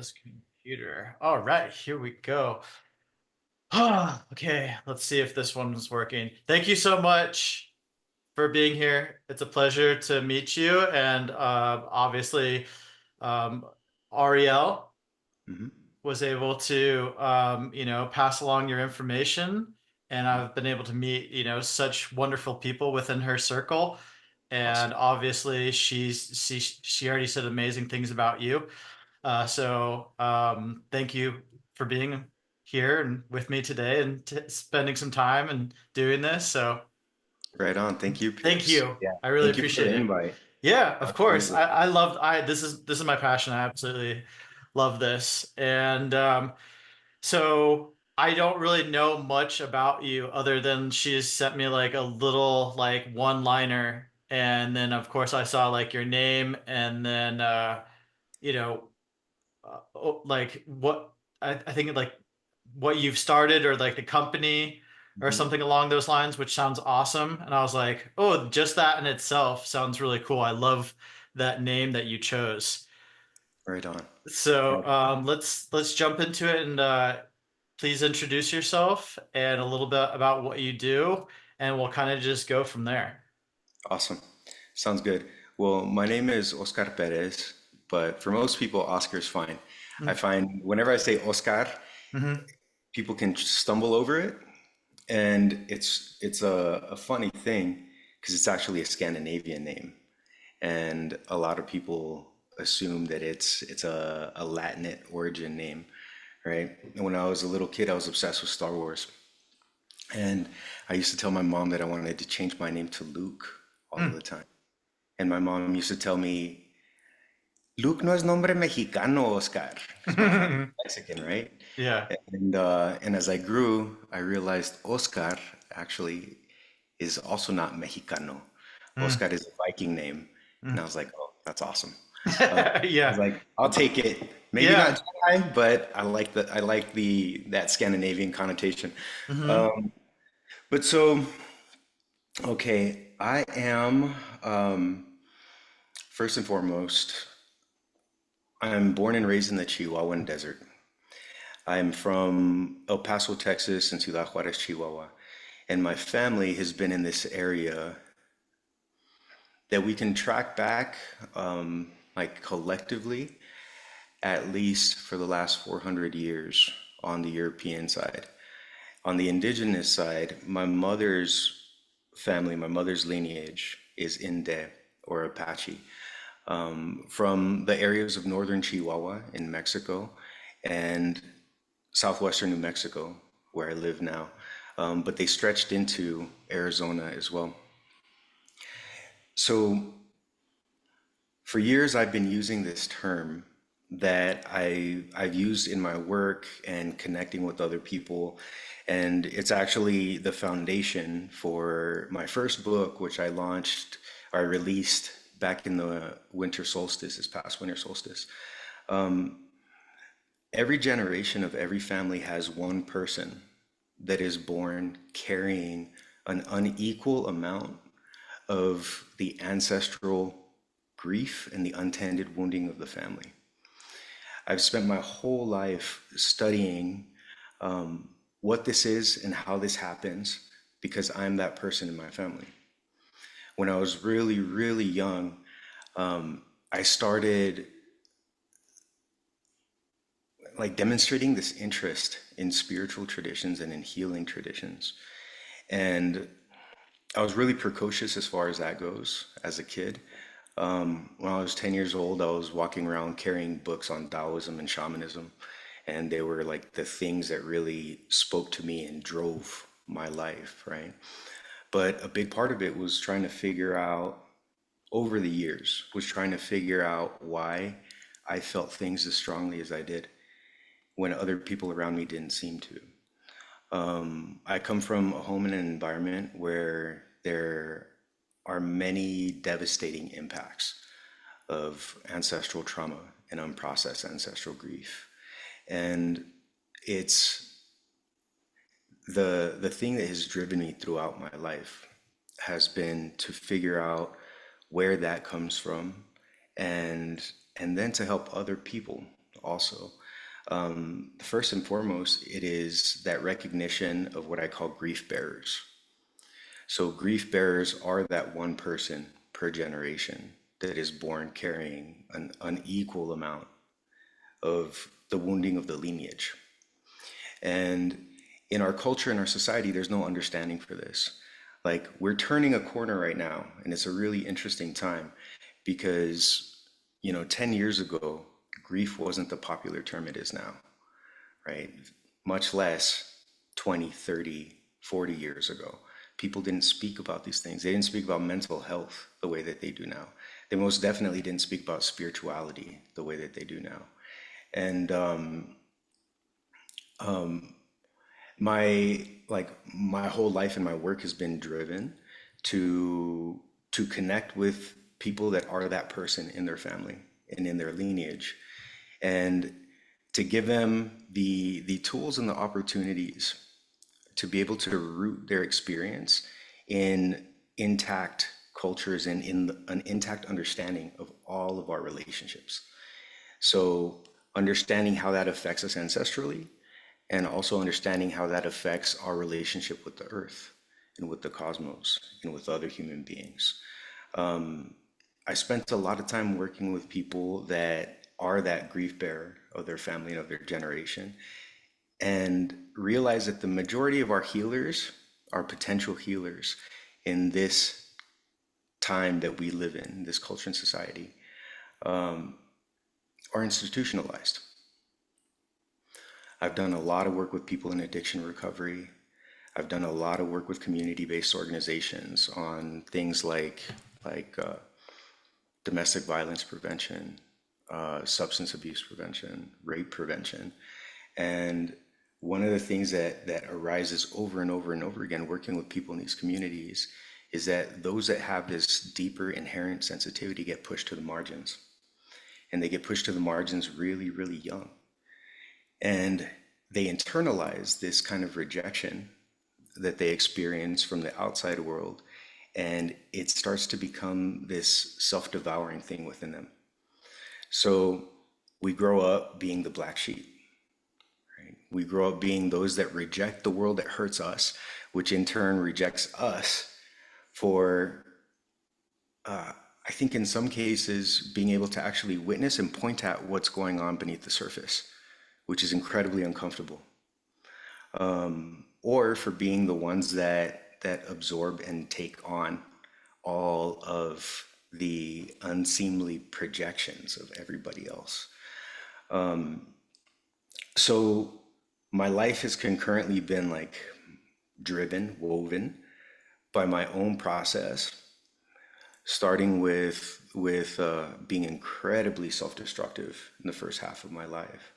this computer. All right, here we go. Okay, let's see if this one is working. Thank you so much for being here. It's a pleasure to meet you. And obviously, um, Ariel Hmm. was able to, pass along your information. And I've been able to meet, such wonderful people within her circle. And Awesome. obviously, she already said amazing things about you. So thank you for being here and with me today and spending some time and doing this. So Right on. Thank you, thank Pierce. you. Yeah. I really Thank you for appreciate the it. invite. Yeah, of course. Absolutely. I love I this is my passion. I absolutely love this. And so I don't really know much about you other than she just sent me like a little like one liner. And then of course I saw like your name and then you know like what I think like what you've started or like the company or Mhm. something along those lines, which sounds awesome. And I was like, oh, just that in itself sounds really cool. I love that name that you chose. Right on. So Right on. let's jump into it and please introduce yourself and a little bit about what you do, and we'll kind of just go from there. Awesome. Sounds good. Well, my name is Oscar Perez, but for most people, Oscar is fine. I find whenever I say Oscar, Mm-hmm. people can stumble over it, and it's a funny thing because it's actually a Scandinavian name, and a lot of people assume that it's a Latinate origin name, right? And when I was a little kid, I was obsessed with Star Wars. And I used to tell my mom that I wanted to change my name to Luke all of the time. And my mom used to tell me, Luke no es nombre mexicano, Oscar, because my family's Mexican, right? Yeah. And as I grew, I realized Oscar actually is also not Mexicano. Mm. Oscar is a Viking name. And I Mm. was like, oh, that's awesome. I was Yeah. like, I'll take it. Maybe Yeah. not Jedi, but I like the that Scandinavian connotation. Hmm. But so, okay, I am first and foremost, I'm born and raised in the Chihuahuan Desert. I'm from El Paso, Texas, and Ciudad Juarez, Chihuahua. And my family has been in this area that we can track back, like collectively, at least for the last 400 years on the European side. On the indigenous side, my mother's family, my mother's lineage is Inde or Apache from the areas of northern Chihuahua in Mexico and southwestern New Mexico, where I live now. But they stretched into Arizona as well. So for years, I've been using this term that I've used in my work and connecting with other people. And it's actually the foundation for my first book, which I launched or I released back in the winter solstice, this past winter solstice. Every generation of every family has one person that is born carrying an unequal amount of the ancestral grief and the untended wounding of the family. I've spent my whole life studying what this is and how this happens because I'm that person in my family. When I was really, really young, I started like demonstrating this interest in spiritual traditions and in healing traditions. And I was really precocious as far as that goes as a kid. When I was 10 years old, I was walking around carrying books on Taoism and shamanism, and they were like the things that really spoke to me and drove my life, right? But a big part of it was trying to figure out over the years, was trying to figure out why I felt things as strongly as I did when other people around me didn't seem to. I come from a home and an environment where there are many devastating impacts of ancestral trauma and unprocessed ancestral grief. And it's the thing that has driven me throughout my life has been to figure out where that comes from and and then to help other people also. First and foremost, it is that recognition of what I call grief bearers. So, grief bearers are that one person per generation that is born carrying an unequal amount of the wounding of the lineage. And in our culture, in our society, there's no understanding for this. Like, we're turning a corner right now, and it's a really interesting time because, 10 years ago, grief wasn't the popular term it is now, right? Much less 20, 30, 40 years ago. People didn't speak about these things. They didn't speak about mental health the way that they do now. They most definitely didn't speak about spirituality the way that they do now. And my whole life and my work has been driven to connect with people that are that person in their family and in their lineage, and to give them the tools and the opportunities to be able to root their experience in intact cultures and in an intact understanding of all of our relationships. So understanding how that affects us ancestrally, and also understanding how that affects our relationship with the earth and with the cosmos and with other human beings. I spent a lot of time working with people that are that grief bearer of their family and of their generation, and realize that the majority of our healers, our potential healers in this time that we live in, this culture and society, are institutionalized. I've done a lot of work with people in addiction recovery. I've done a lot of work with community-based organizations on things like domestic violence prevention, substance abuse prevention, rape prevention. And one of the things that arises over and over and over again working with people in these communities is that those that have this deeper inherent sensitivity get pushed to the margins. And they get pushed to the margins really, really young. And they internalize this kind of rejection that they experience from the outside world. And it starts to become this self-devouring thing within them. So we grow up being the black sheep. We grow up being those that reject the world that hurts us, which in turn rejects us for, I think in some cases, being able to actually witness and point at what's going on beneath the surface, which is incredibly uncomfortable. Or for being the ones that absorb and take on all of the unseemly projections of everybody else. So my life has concurrently been like driven, woven by my own process, starting with being incredibly self-destructive in the first half of my life.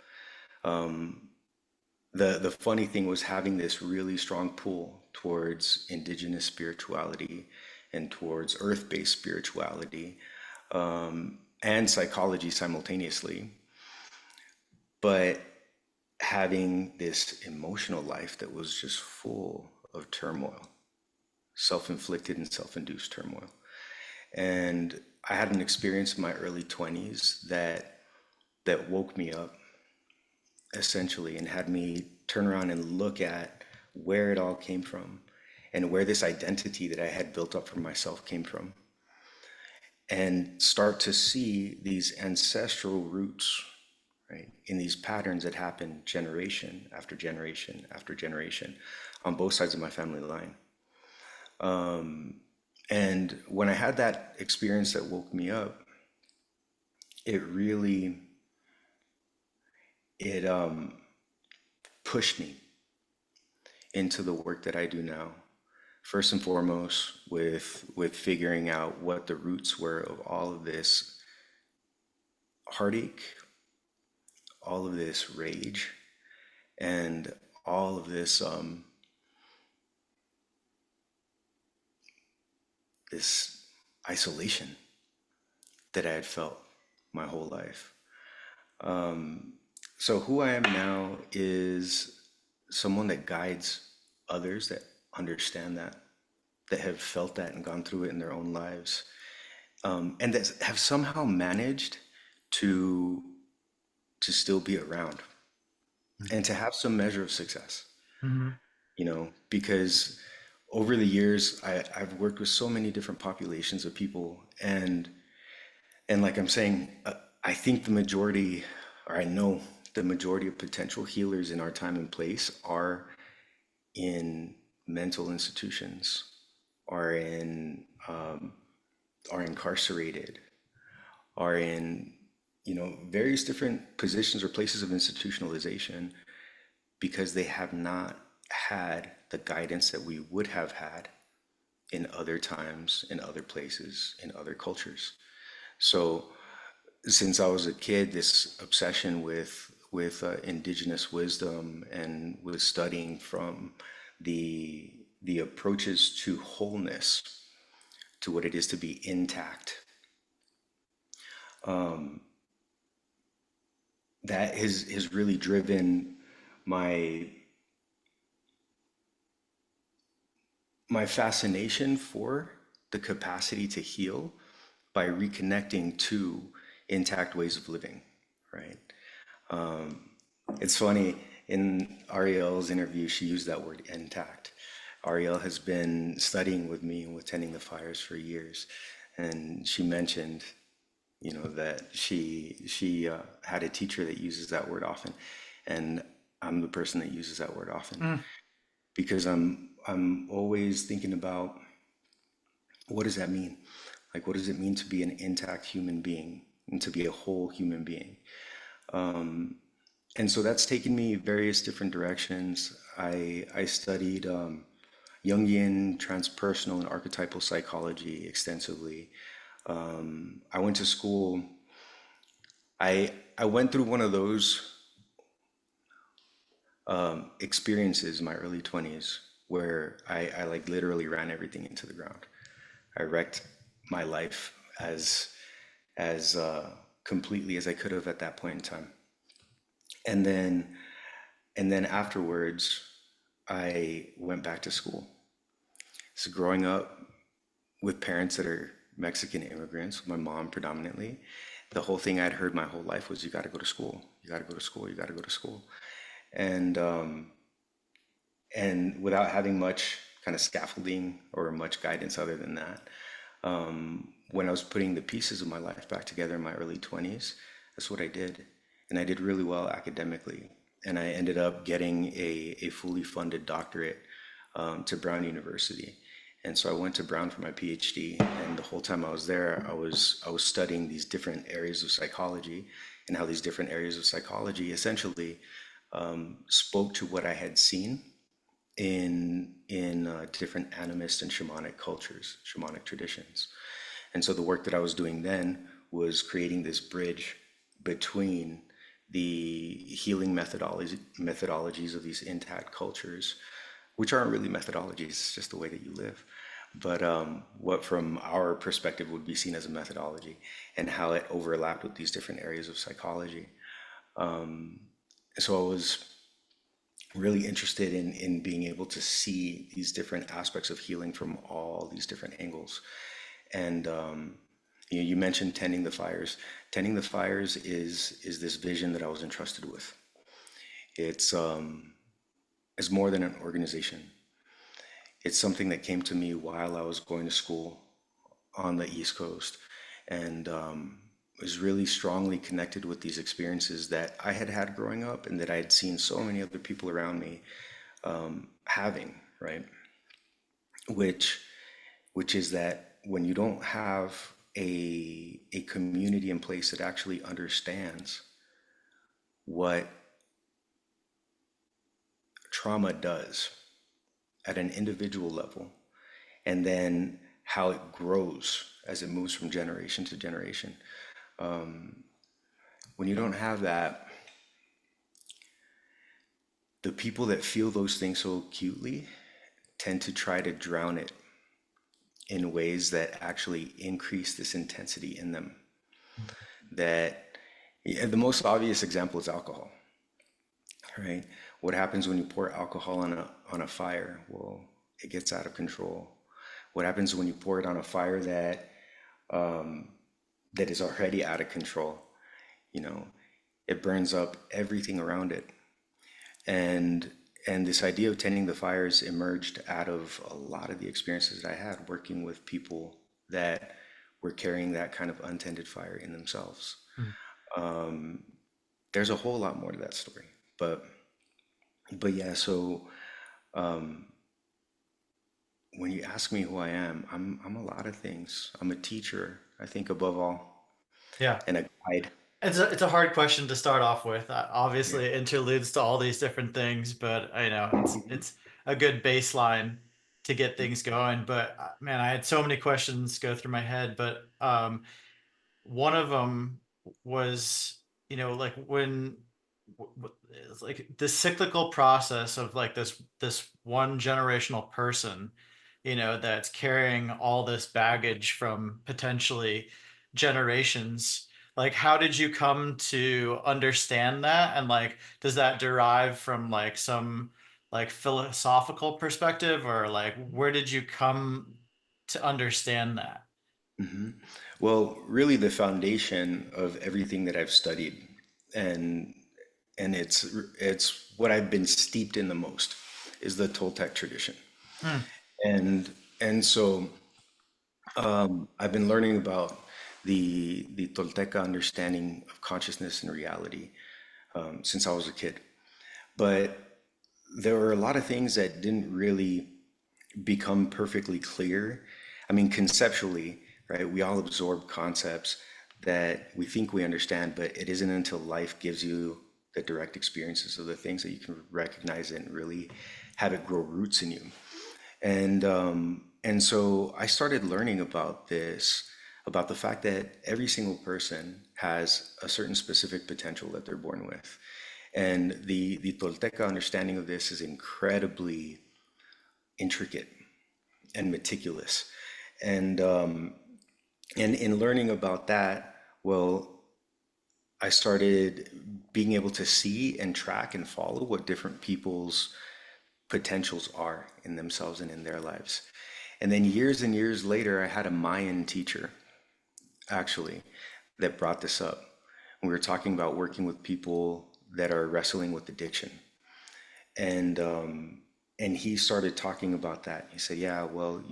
The funny thing was having this really strong pull towards indigenous spirituality and towards earth-based spirituality, and psychology simultaneously, but having this emotional life that was just full of turmoil, self-inflicted and self-induced turmoil. And I had an experience in my early 20s that woke me up essentially and had me turn around and look at where it all came from and where this identity that I had built up for myself came from, and start to see these ancestral roots, right, in these patterns that happen generation after generation after generation on both sides of my family line. And when I had that experience that woke me up, it really it pushed me into the work that I do now. First and foremost, with figuring out what the roots were of all of this heartache, all of this rage, and all of this isolation that I had felt my whole life. So who I am now is someone that guides others that understand that have felt that and gone through it in their own lives, and that have somehow managed to to still be around and to have some measure of success, Mm-hmm. because over the years I've worked with so many different populations of people, and like I'm saying, I think the majority, or I know the majority of potential healers in our time and place are in mental institutions, are in are incarcerated, are in various different positions or places of institutionalization because they have not had the guidance that we would have had in other times, in other places, in other cultures. So since I was a kid, this obsession with indigenous wisdom and with studying from the approaches to wholeness, to what it is to be intact, that has really driven my my fascination for the capacity to heal by reconnecting to intact ways of living, right? It's funny, in Ariel's interview, she used that word intact. Ariel has been studying with me and with Tending the Fires for years, and she mentioned, that she had a teacher that uses that word often, and I'm the person that uses that word often Mm. because I'm always thinking about what does that mean? Like, what does it mean to be an intact human being and to be a whole human being? And so that's taken me various different directions. I studied Jungian transpersonal and archetypal psychology extensively. I went to school. I went through one of those experiences in my early 20s where I like literally ran everything into the ground. I wrecked my life as completely as I could have at that point in time. And then afterwards, I went back to school. So growing up with parents that are Mexican immigrants, my mom predominantly, the whole thing I'd heard my whole life was you got to go to school, you got to go to school, you got to go to school, and without having much kind of scaffolding or much guidance other than that, when I was putting the pieces of my life back together in my early 20s, that's what I did. And I did really well academically. And I ended up getting a fully funded doctorate to Brown University. And so I went to Brown for my PhD. And the whole time I was there, I was studying these different areas of psychology and how these different areas of psychology essentially spoke to what I had seen in different animist and shamanic cultures, shamanic traditions. And so the work that I was doing then was creating this bridge between the healing methodologies of these intact cultures, which aren't really methodologies, it's just the way that you live. But what from our perspective would be seen as a methodology, and how it overlapped with these different areas of psychology. So I was really interested in being able to see these different aspects of healing from all these different angles. And you mentioned tending the fires. Tending the fires is this vision that I was entrusted with. It's more than an organization. It's something that came to me while I was going to school on the East Coast, and was really strongly connected with these experiences that I had had growing up and that I had seen so many other people around me having, right? Which which is that when you don't have a community in place that actually understands what trauma does at an individual level, and then how it grows as it moves from generation to generation, when you don't have that, the people that feel those things so acutely tend to try to drown it in ways that actually increase this intensity in them. That yeah, the most obvious example is alcohol, right? What happens when you pour alcohol on a fire? Well, it gets out of control. What happens when you pour it on a fire that is already out of control? You know, it burns up everything around it. And this idea of tending the fires emerged out of a lot of the experiences I had working with people that were carrying that kind of untended fire in themselves. Mm. There's a whole lot more to that story, but yeah. So when you ask me who I am, I'm a lot of things. I'm a teacher, I think, above all, Yeah. and a guide. It's a hard question to start off with. Yeah. Obviously, it interludes to all these different things, but I know it's a good baseline to get things going. But man, I had so many questions go through my head, but one of them was, like when it's like the cyclical process of like this one generational person, that's carrying all this baggage from potentially generations. Like, how did you come to understand that? And like, does that derive from like some like philosophical perspective, or like where did you come to understand that? Well, really, the foundation of everything that I've studied, and it's what I've been steeped in the most, is the Toltec tradition. Hmm. And so I've been learning about the Tolteca understanding of consciousness and reality since I was a kid. But there were a lot of things that didn't really become perfectly clear. I mean, conceptually, right? We all absorb concepts that we think we understand, but it isn't until life gives you the direct experiences of the things that you can recognize it and really have it grow roots in you. And so I started learning about this, about the fact that every single person has a certain specific potential that they're born with. And the Tolteca understanding of this is incredibly intricate and meticulous. And in learning about that, well, I started being able to see and track and follow what different people's potentials are in themselves and in their lives. And then years and years later, I had a Mayan teacher actually that brought this up. We were talking about working with people that are wrestling with addiction. And he started talking about that. He said, "Yeah, well,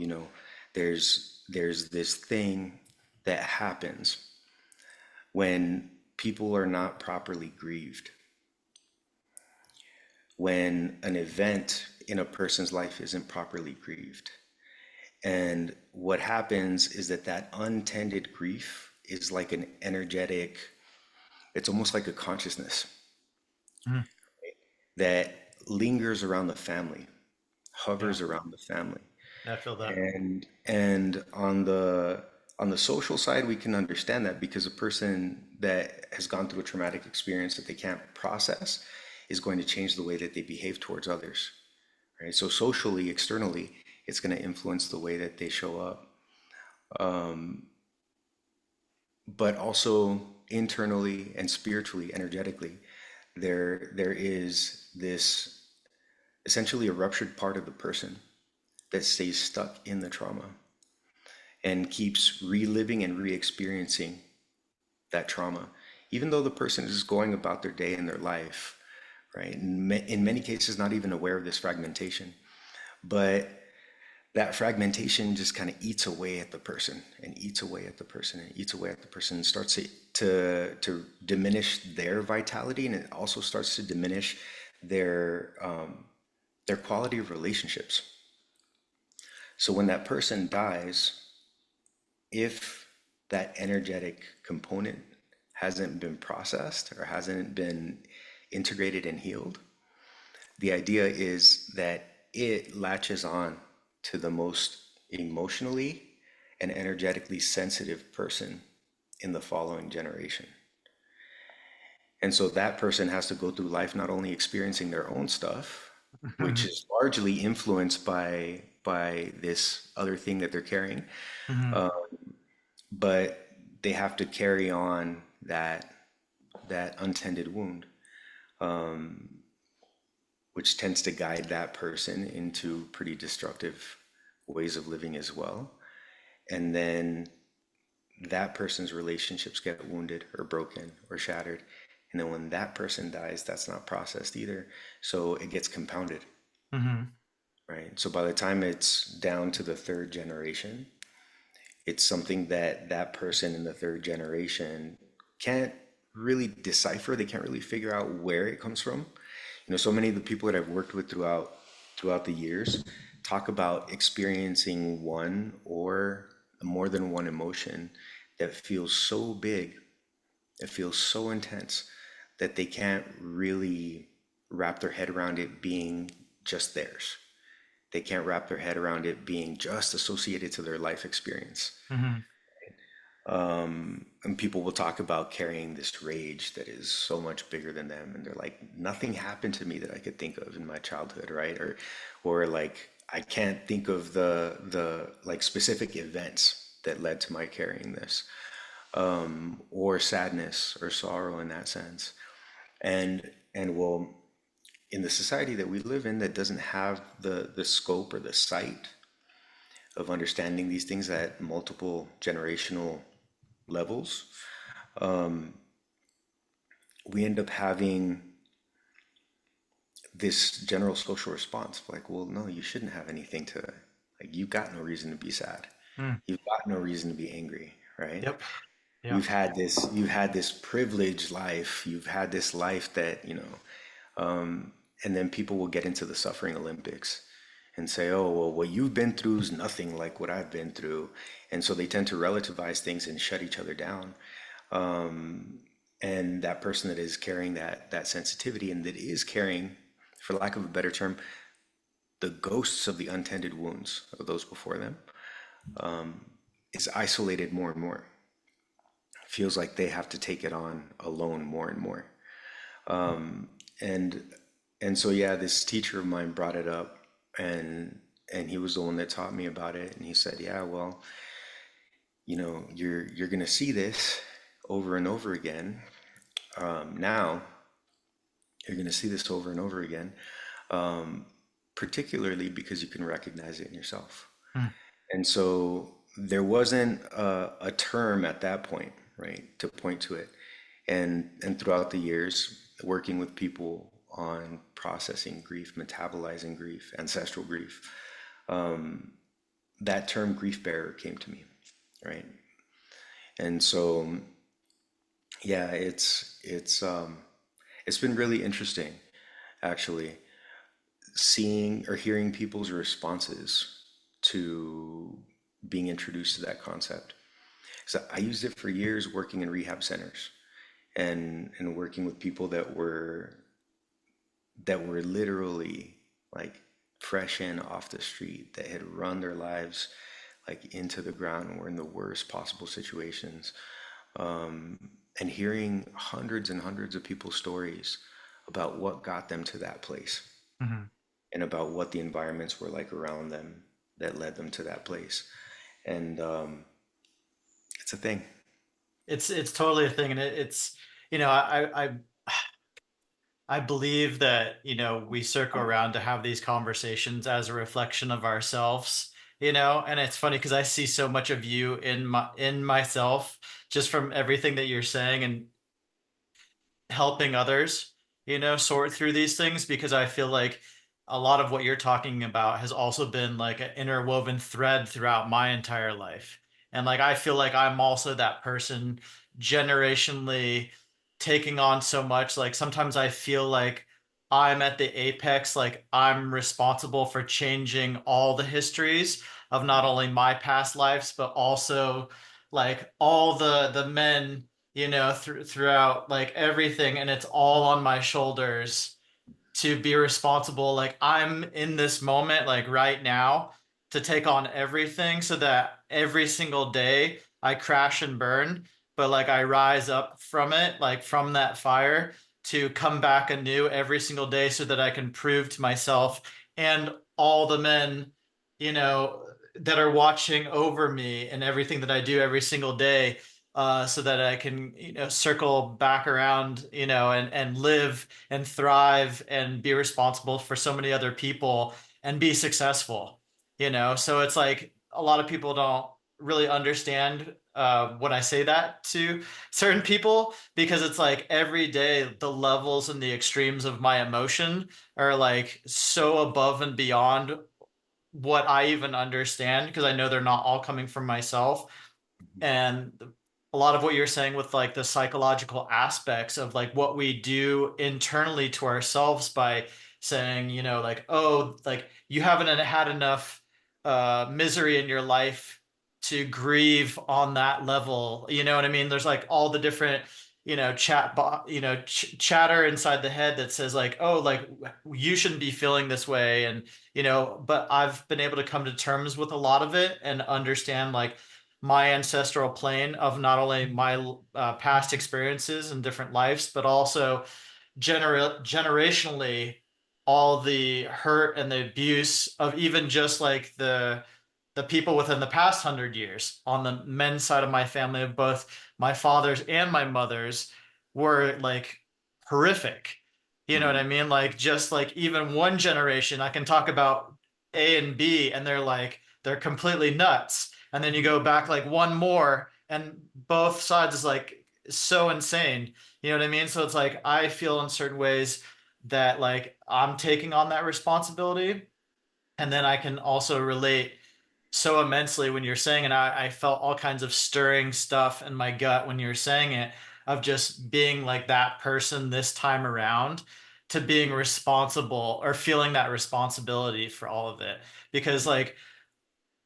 there's this thing that happens when people are not properly grieved. When an event in a person's life isn't properly grieved. And what happens is that untended grief is like an energetic, it's almost like a consciousness Hmm. that lingers around the family, Yeah, hovers around the family. I feel that. And on the social side, we can understand that because a person that has gone through a traumatic experience that they can't process is going to change the way that they behave towards others, right? So socially, externally, it's going to influence the way that they show up, but also internally and spiritually, energetically, there is this essentially a ruptured part of the person that stays stuck in the trauma and keeps reliving and re-experiencing that trauma, even though the person is going about their day and their life, right? In many cases, not even aware of this fragmentation, but that fragmentation just kind of eats away at the person and eats away at the person and eats away at the person and starts to diminish their vitality, and it also starts to diminish their quality of relationships. So when that person dies, if that energetic component hasn't been processed or hasn't been integrated and healed, the idea is that it latches on to the most emotionally and energetically sensitive person in the following generation. And so that person has to go through life not only experiencing their own stuff, which is largely influenced by this other thing that they're carrying, Hmm. but they have to carry on that untended wound, which tends to guide that person into pretty destructive ways of living as well. And then that person's relationships get wounded or broken or shattered. And then when that person dies, that's not processed either. So it gets compounded, Hmm. right? So by the time it's down to the third generation, it's something that that person in the third generation can't really decipher. They can't really figure out where it comes from. So many of the people that I've worked with throughout the years talk about experiencing one or more than one emotion that feels so big, that feels so intense that they can't really wrap their head around it being just theirs. They can't wrap their head around it being just associated to their life experience. Hmm. And people will talk about carrying this rage that is so much bigger than them, and they're like, nothing happened to me that I could think of in my childhood, right? Or like, I can't think of the like specific events that led to my carrying this, or sadness or sorrow in that sense. And well, in the society that we live in that doesn't have the scope or the sight of understanding these things at multiple generational levels, we end up having this general social response like, well, no, you shouldn't have anything to, like, you've got no reason to be sad. Mm. You've got no reason to be angry, right? Yep. Yeah. You've had this privileged life. You've had this life that, and then people will get into the suffering Olympics and say, oh, well, what you've been through is nothing like what I've been through. And so they tend to relativize things and shut each other down. And that person that is carrying that sensitivity and that is carrying, for lack of a better term, the ghosts of the untended wounds of those before them, is isolated more and more. Feels like they have to take it on alone more and more. And and so yeah, this teacher of mine brought it up, and he was the one that taught me about it. And he said, yeah, well, you're gonna see this over and over again. Now you're gonna see this over and over again, particularly because you can recognize it in yourself. Mm. And so there wasn't a term at that point, right, to point to it. And throughout the years, working with people on processing grief, metabolizing grief, ancestral grief, that term grief bearer came to me, right? And so yeah, it's been really interesting actually seeing or hearing people's responses to being introduced to that concept. So I used it for years working in rehab centers and working with people that were literally like fresh in off the street, that had run their lives like into the ground and were in the worst possible situations. And hearing hundreds and hundreds of people's stories about what got them to that place Hmm. and about what the environments were like around them that led them to that place. And it's a thing. It's totally a thing, and it's I believe that, we circle around to have these conversations as a reflection of ourselves, and it's funny because I see so much of you in myself just from everything that you're saying, and helping others, sort through these things, because I feel like a lot of what you're talking about has also been like an interwoven thread throughout my entire life. And like I feel like I'm also that person generationally taking on so much. Like sometimes I feel like I'm at the apex, like I'm responsible for changing all the histories of not only my past lives, but also like all the men, throughout like everything, and it's all on my shoulders to be responsible. Like I'm in this moment, like right now, to take on everything so that every single day I crash and burn, but like I rise up from it, like from that fire, to come back anew every single day so that I can prove to myself and all the men, that are watching over me and everything that I do every single day, so that I can, circle back around, and live and thrive and be responsible for so many other people and be successful. So it's like a lot of people don't really understand when I say that to certain people, because it's like every day the levels and the extremes of my emotion are like so above and beyond what I even understand, because I know they're not all coming from myself. And a lot of what you're saying with like the psychological aspects of like what we do internally to ourselves by saying, like, oh, like you haven't had enough misery in your life to grieve on that level. You know what I mean? There's like all the different, chatter inside the head that says like, oh, like you shouldn't be feeling this way. And, but I've been able to come to terms with a lot of it and understand like my ancestral plane of not only my past experiences and different lives, but also generationally all the hurt and the abuse of even just like the people within the past 100 years on the men's side of my family, of both my father's and my mother's, were like horrific. You know what I Mhm. mean? Like just like even one generation, I can talk about A and B, and they're completely nuts. And then you go back like one more, and both sides is like so insane. You know what I mean? So it's like I feel in certain ways that like I'm taking on that responsibility. And then I can also relate so immensely when you're saying it. I felt all kinds of stirring stuff in my gut when you're saying it, of just being like that person this time around, to being responsible or feeling that responsibility for all of it. Because like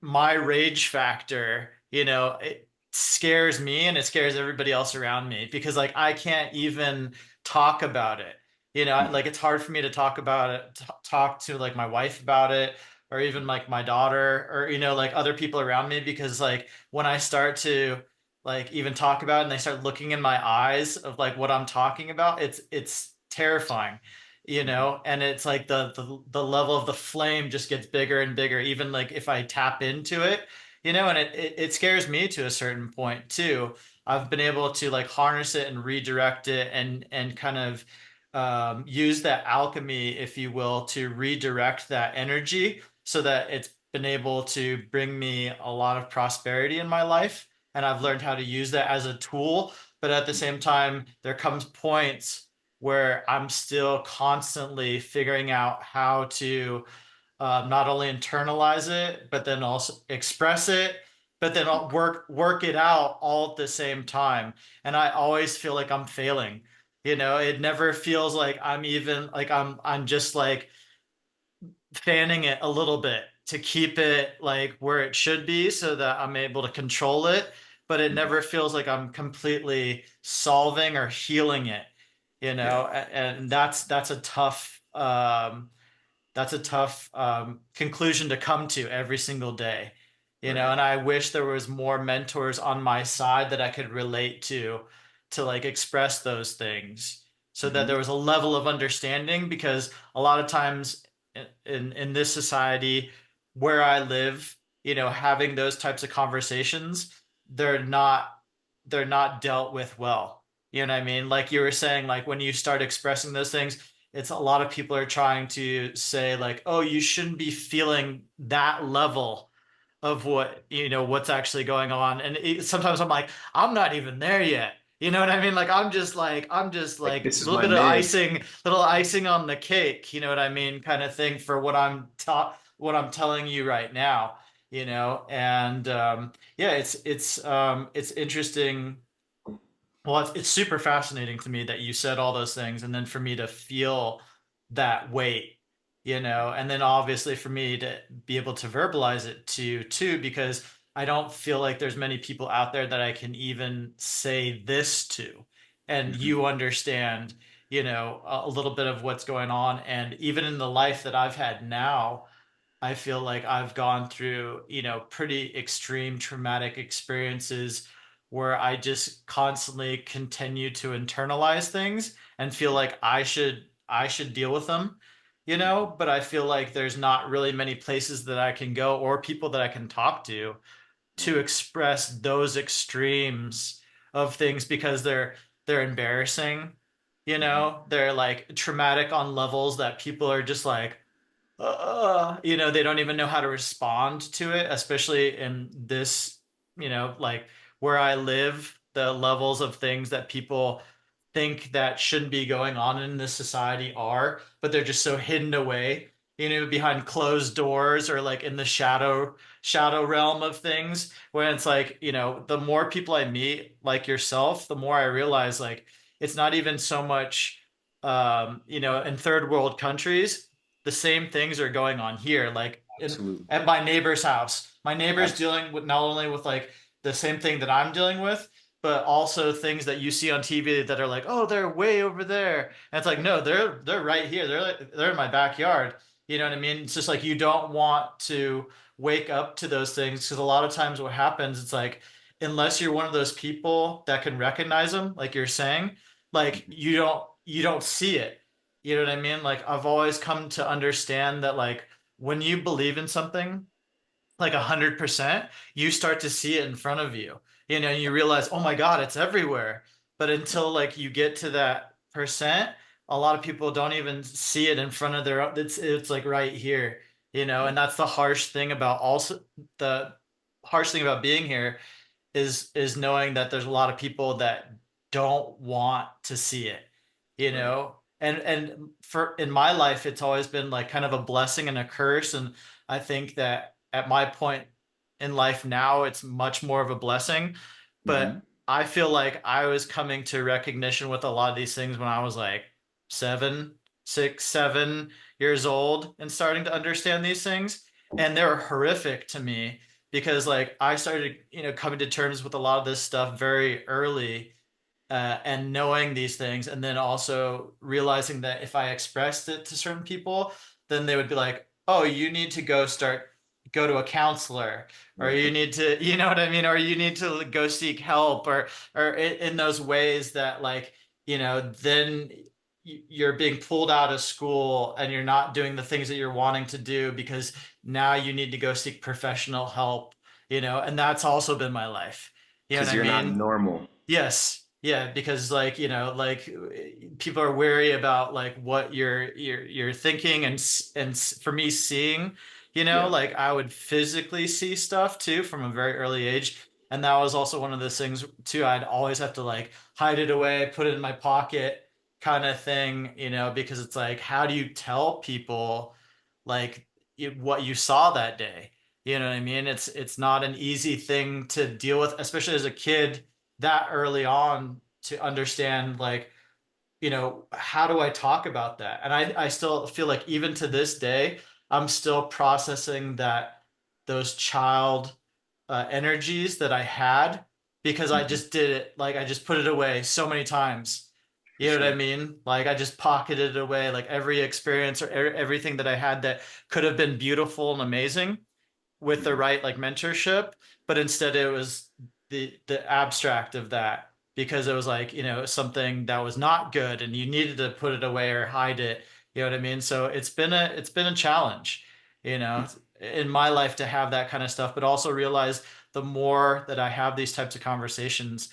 my rage factor, it scares me and it scares everybody else around me, because like I can't even talk about it. Like it's hard for me to talk about it, talk to like my wife about it, or even like my daughter, or like other people around me, because like when I start to like even talk about it and they start looking in my eyes of like what I'm talking about, it's terrifying. And it's like the level of the flame just gets bigger and bigger, even like if I tap into it, and it scares me to a certain point too. I've been able to like harness it and redirect it, and kind of use that alchemy, if you will, to redirect that energy so that it's been able to bring me a lot of prosperity in my life. And I've learned how to use that as a tool. But at the same time, there comes points where I'm still constantly figuring out how to not only internalize it, but then also express it, but then I'll work it out all at the same time. And I always feel like I'm failing. It never feels like I'm even like I'm just like fanning it a little bit to keep it like where it should be so that I'm able to control it, but it Mhm. never feels like I'm completely solving or healing it, Yeah, and that's a tough conclusion to come to every single day, right. and I wish there was more mentors on my side that I could relate to like express those things, so that Hmm. there was a level of understanding. Because a lot of times in this society where I live, having those types of conversations, they're not they're not dealt with well. You know what I mean? Like you were saying, like when you start expressing those things, it's a lot of people are trying to say like, oh, you shouldn't be feeling that level of what's actually going on. And sometimes I'm like, I'm not even there yet. You know what I mean? Like I'm just like Like a this is little my bit of mid. icing on the cake, you know what I mean, kind of thing, for what I'm telling you right now, and yeah, it's interesting. Well, it's super fascinating to me that you said all those things, and then for me to feel that weight, and then obviously for me to be able to verbalize it to you too, because I don't feel like there's many people out there that I can even say this to, and Hmm. you understand, a little bit of what's going on, and even in the life that I've had now. I feel like I've gone through, pretty extreme traumatic experiences where I just constantly continue to internalize things and feel like I should deal with them, but I feel like there's not really many places that I can go or people that I can talk to express those extremes of things, because they're embarrassing, Hmm. they're like traumatic on levels that people are just like, they don't even know how to respond to it, especially in this. like where I live, the levels of things that people think that shouldn't be going on in this society are, but they're just so hidden away, behind closed doors or like in the shadow realm of things. When it's like, the more people I meet like yourself, the more I realize like it's not even so much in third world countries, the same things are going on here. Like Absolutely. at my neighbor's house. My neighbor's Absolutely. dealing with not only with like the same thing that I'm dealing with, but also things that you see on TV that are like, oh, they're way over there. And it's like, no, they're right here. They're in my backyard. You know what I mean? It's just like you don't want to wake up to those things because a lot of times what happens, it's like unless you're one of those people that can recognize them, like you're saying, like Mhm. you don't see it. You know what I mean? Like I've always come to understand that like when you believe in something like 100%, you start to see it in front of you. You realize, oh my God, it's everywhere. But until like you get to that percent, a lot of people don't even see it in front of their own. It's like right here, Yeah. and that's the harsh thing about being here is knowing that there's a lot of people that don't want to see it, Right. and for in my life it's always been like kind of a blessing and a curse, and I think that at my point in life now it's much more of a blessing, Hmm. but I feel like I was coming to recognition with a lot of these things when I was like 7 6 7 years old and starting to understand these things, and they're horrific to me because like I started, coming to terms with a lot of this stuff very early, and knowing these things, and then also realizing that if I expressed it to certain people, then they would be like, "Oh, you need to go to a counselor, or you Right. need to, you know what I mean, or you need to go seek help, or in those ways that like, then you're being pulled out of school and you're not doing the things that you're wanting to do because now you need to go seek professional help, and that's also been my life. You know what Because I you're not mean? normal. Yes. Yeah, because like, like people are wary about like what you're thinking for me seeing, Yeah. like I would physically see stuff too from a very early age. And that was also one of those things too. I'd always have to like hide it away, put it in my pocket kind of thing, because it's like how do you tell people like what you saw that day? You know what I mean? It's not an easy thing to deal with, especially as a kid that early on to understand like, how do I talk about that? And I still feel like even to this day, I'm still processing those child energies that I had because I Hmm. just did it. Like I just put it away so many times. For You know what I sure. mean? Like I just pocketed it away, like every experience or everything that I had that could have been beautiful and amazing with the Hmm. right like mentorship, but instead it was the abstract of that because it was like, something that was not good and you needed to put it away or hide it. You know what I mean? So it's been a challenge, in my life to have that kind of stuff, but also realize the more that I have these types of conversations,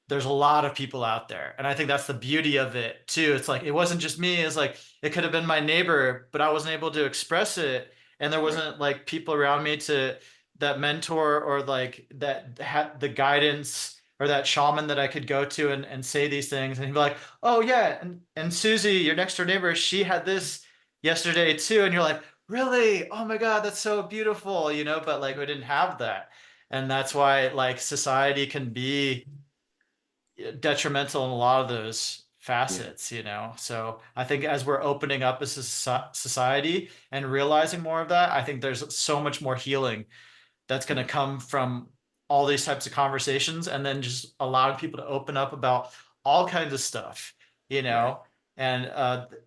there's a lot of people out there. And I think that's the beauty of it too. It's like it wasn't just me, it's like it could have been my neighbor, but I wasn't able to express it. And there Right. wasn't like people around me to that mentor or like that had the guidance or that shaman that I could go to and say these things. And he'd be like, oh yeah, and Susie, your next door neighbor, she had this yesterday too. And you're like, really? Oh my God, that's so beautiful, but like we didn't have that. And that's why like society can be detrimental in a lot of those Yeah. facets, So I think as we're opening up as a society and realizing more of that, I think there's so much more healing that's going to Hmm. come from all these types of conversations and then just allowing people to open up about all kinds of stuff, you Right. know? And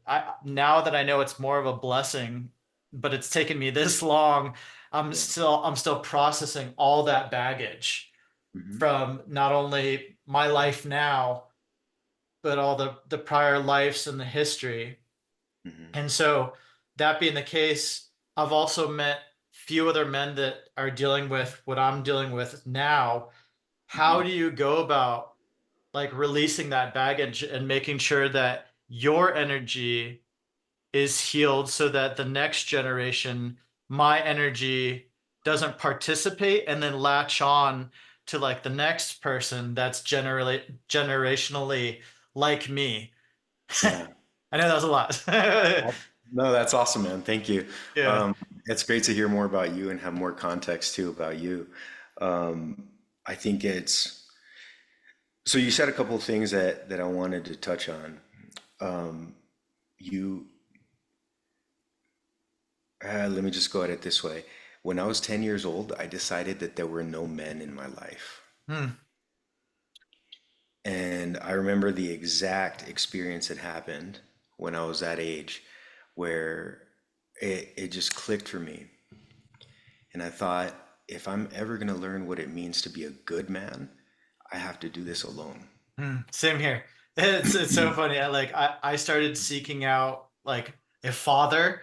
I now that I know it's more of a blessing, but it's taken me this long, Yeah. I'm still processing all that baggage Hmm. from not only my life now, but all the prior lives and the history. Hmm. And so that being the case, I've also met few other men that are dealing with what I'm dealing with now. How Hmm. do you go about like releasing that baggage and making sure that your energy is healed so that the next generation, my energy doesn't participate and then latch on to like the next person that's generally generationally like me. Yeah. I know that was a lot. No, that's awesome, man. Thank you. Yeah. It's great to hear more about you and have more context too about you. I think it's so you said a couple of things that I wanted to touch on. You, let me just go at it this way. When I was 10 years old, I decided that there were no men in my life. Hmm. And I remember the exact experience that happened when I was that age where it just clicked for me. And I thought, if I'm ever going to learn what it means to be a good man, I have to do this alone. Same here. It's so funny. I started seeking out like a father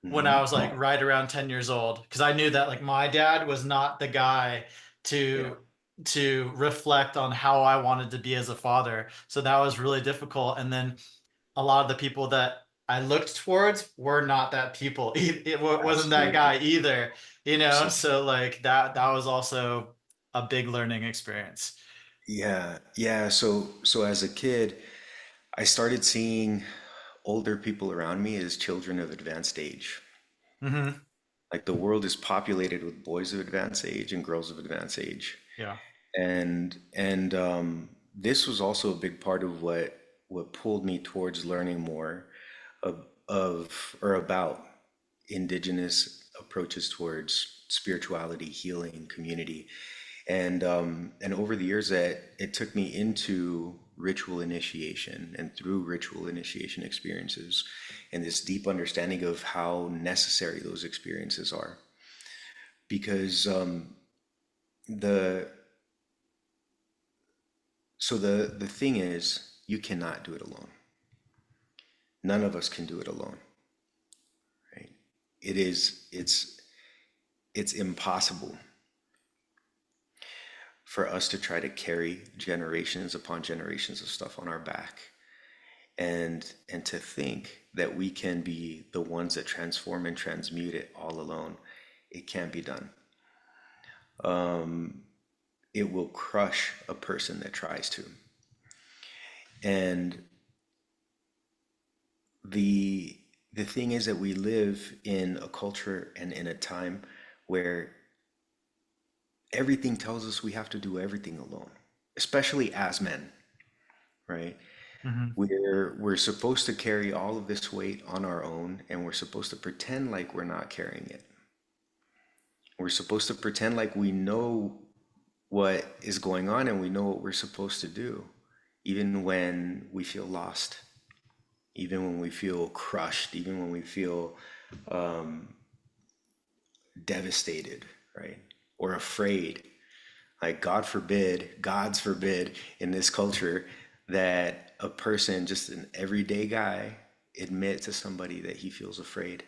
when I was Hmm. like right around 10 years old because I knew that like my dad was not the guy Yeah. to reflect on how I wanted to be as a father. So that was really difficult. And then a lot of the people that I looked towards were not that people. Wasn't that Absolutely. guy either, you know? Absolutely. So like that was also a big learning experience. Yeah. Yeah. So as a kid, I started seeing older people around me as children of advanced age. Hmm. Like the world is populated with boys of advanced age and girls of advanced age. Yeah. And this was also a big part of what pulled me towards learning more of or about indigenous approaches towards spirituality, healing, community, and over the years that it took me into ritual initiation and through ritual initiation experiences and this deep understanding of how necessary those experiences are because the the thing is you cannot do it alone. None of us can do it alone, right? It's impossible for us to try to carry generations upon generations of stuff on our back and to think that we can be the ones that transform and transmute it all alone. It can't be done. It will crush a person that tries to. And the the thing is that we live in a culture and in a time where everything tells us we have to do everything alone, especially as men, right? Hmm. We're supposed to carry all of this weight on our own, and we're supposed to pretend like we're not carrying it. We're supposed to pretend like we know what is going on and we know what we're supposed to do, even when we feel lost, even when we feel crushed, even when we feel devastated, right? Or afraid. Like, God forbid, God's forbid in this culture that a person, just an everyday guy, admit to somebody that he feels afraid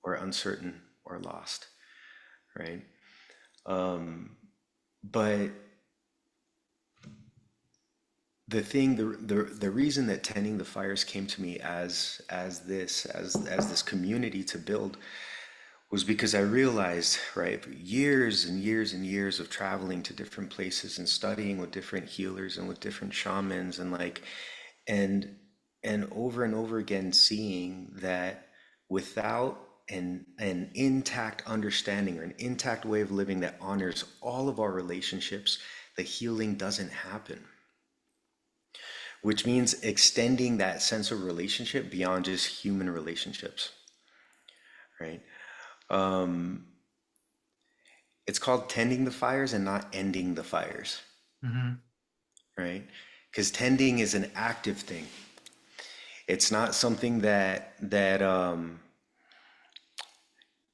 or uncertain or lost, right? But the reason that tending the fires came to me as this community to build was because I realized, right, years and years and years of traveling to different places and studying with different healers and with different shamans and and over again seeing that without an intact understanding or an intact way of living that honors all of our relationships, the healing doesn't happen. Which means extending that sense of relationship beyond just human relationships, right? It's called tending the fires and not ending the fires, Hmm. right? Because tending is an active thing. It's not something that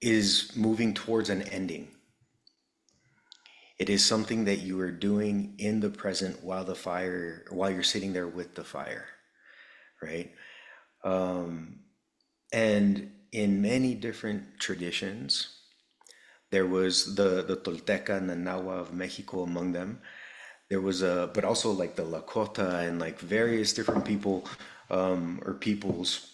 is moving towards an ending. It is something that you are doing in the present while you're sitting there with the fire, right? And in many different traditions, there was the Tolteca and the Nahua of Mexico among them. There was but also like the Lakota and like various different people or peoples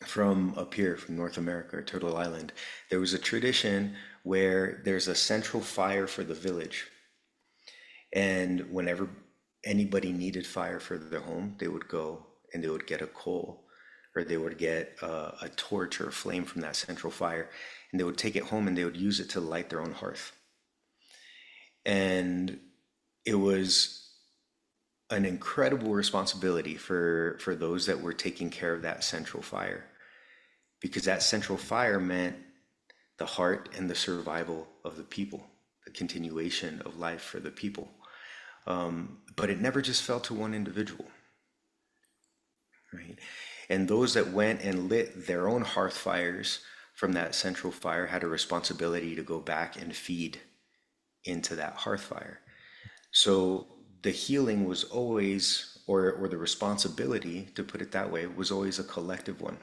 from up here, from North America, or Turtle Island. There was a tradition where there's a central fire for the village. And whenever anybody needed fire for their home, they would go and they would get a coal, or they would get a torch or a flame from that central fire, and they would take it home and they would use it to light their own hearth. And it was an incredible responsibility for those that were taking care of that central fire, because that central fire meant the heart and the survival of the people, the continuation of life for the people. But it never just fell to one individual, right? And those that went and lit their own hearth fires from that central fire had a responsibility to go back and feed into that hearth fire. So the healing was always, or the responsibility, to put it that way, was always a collective one.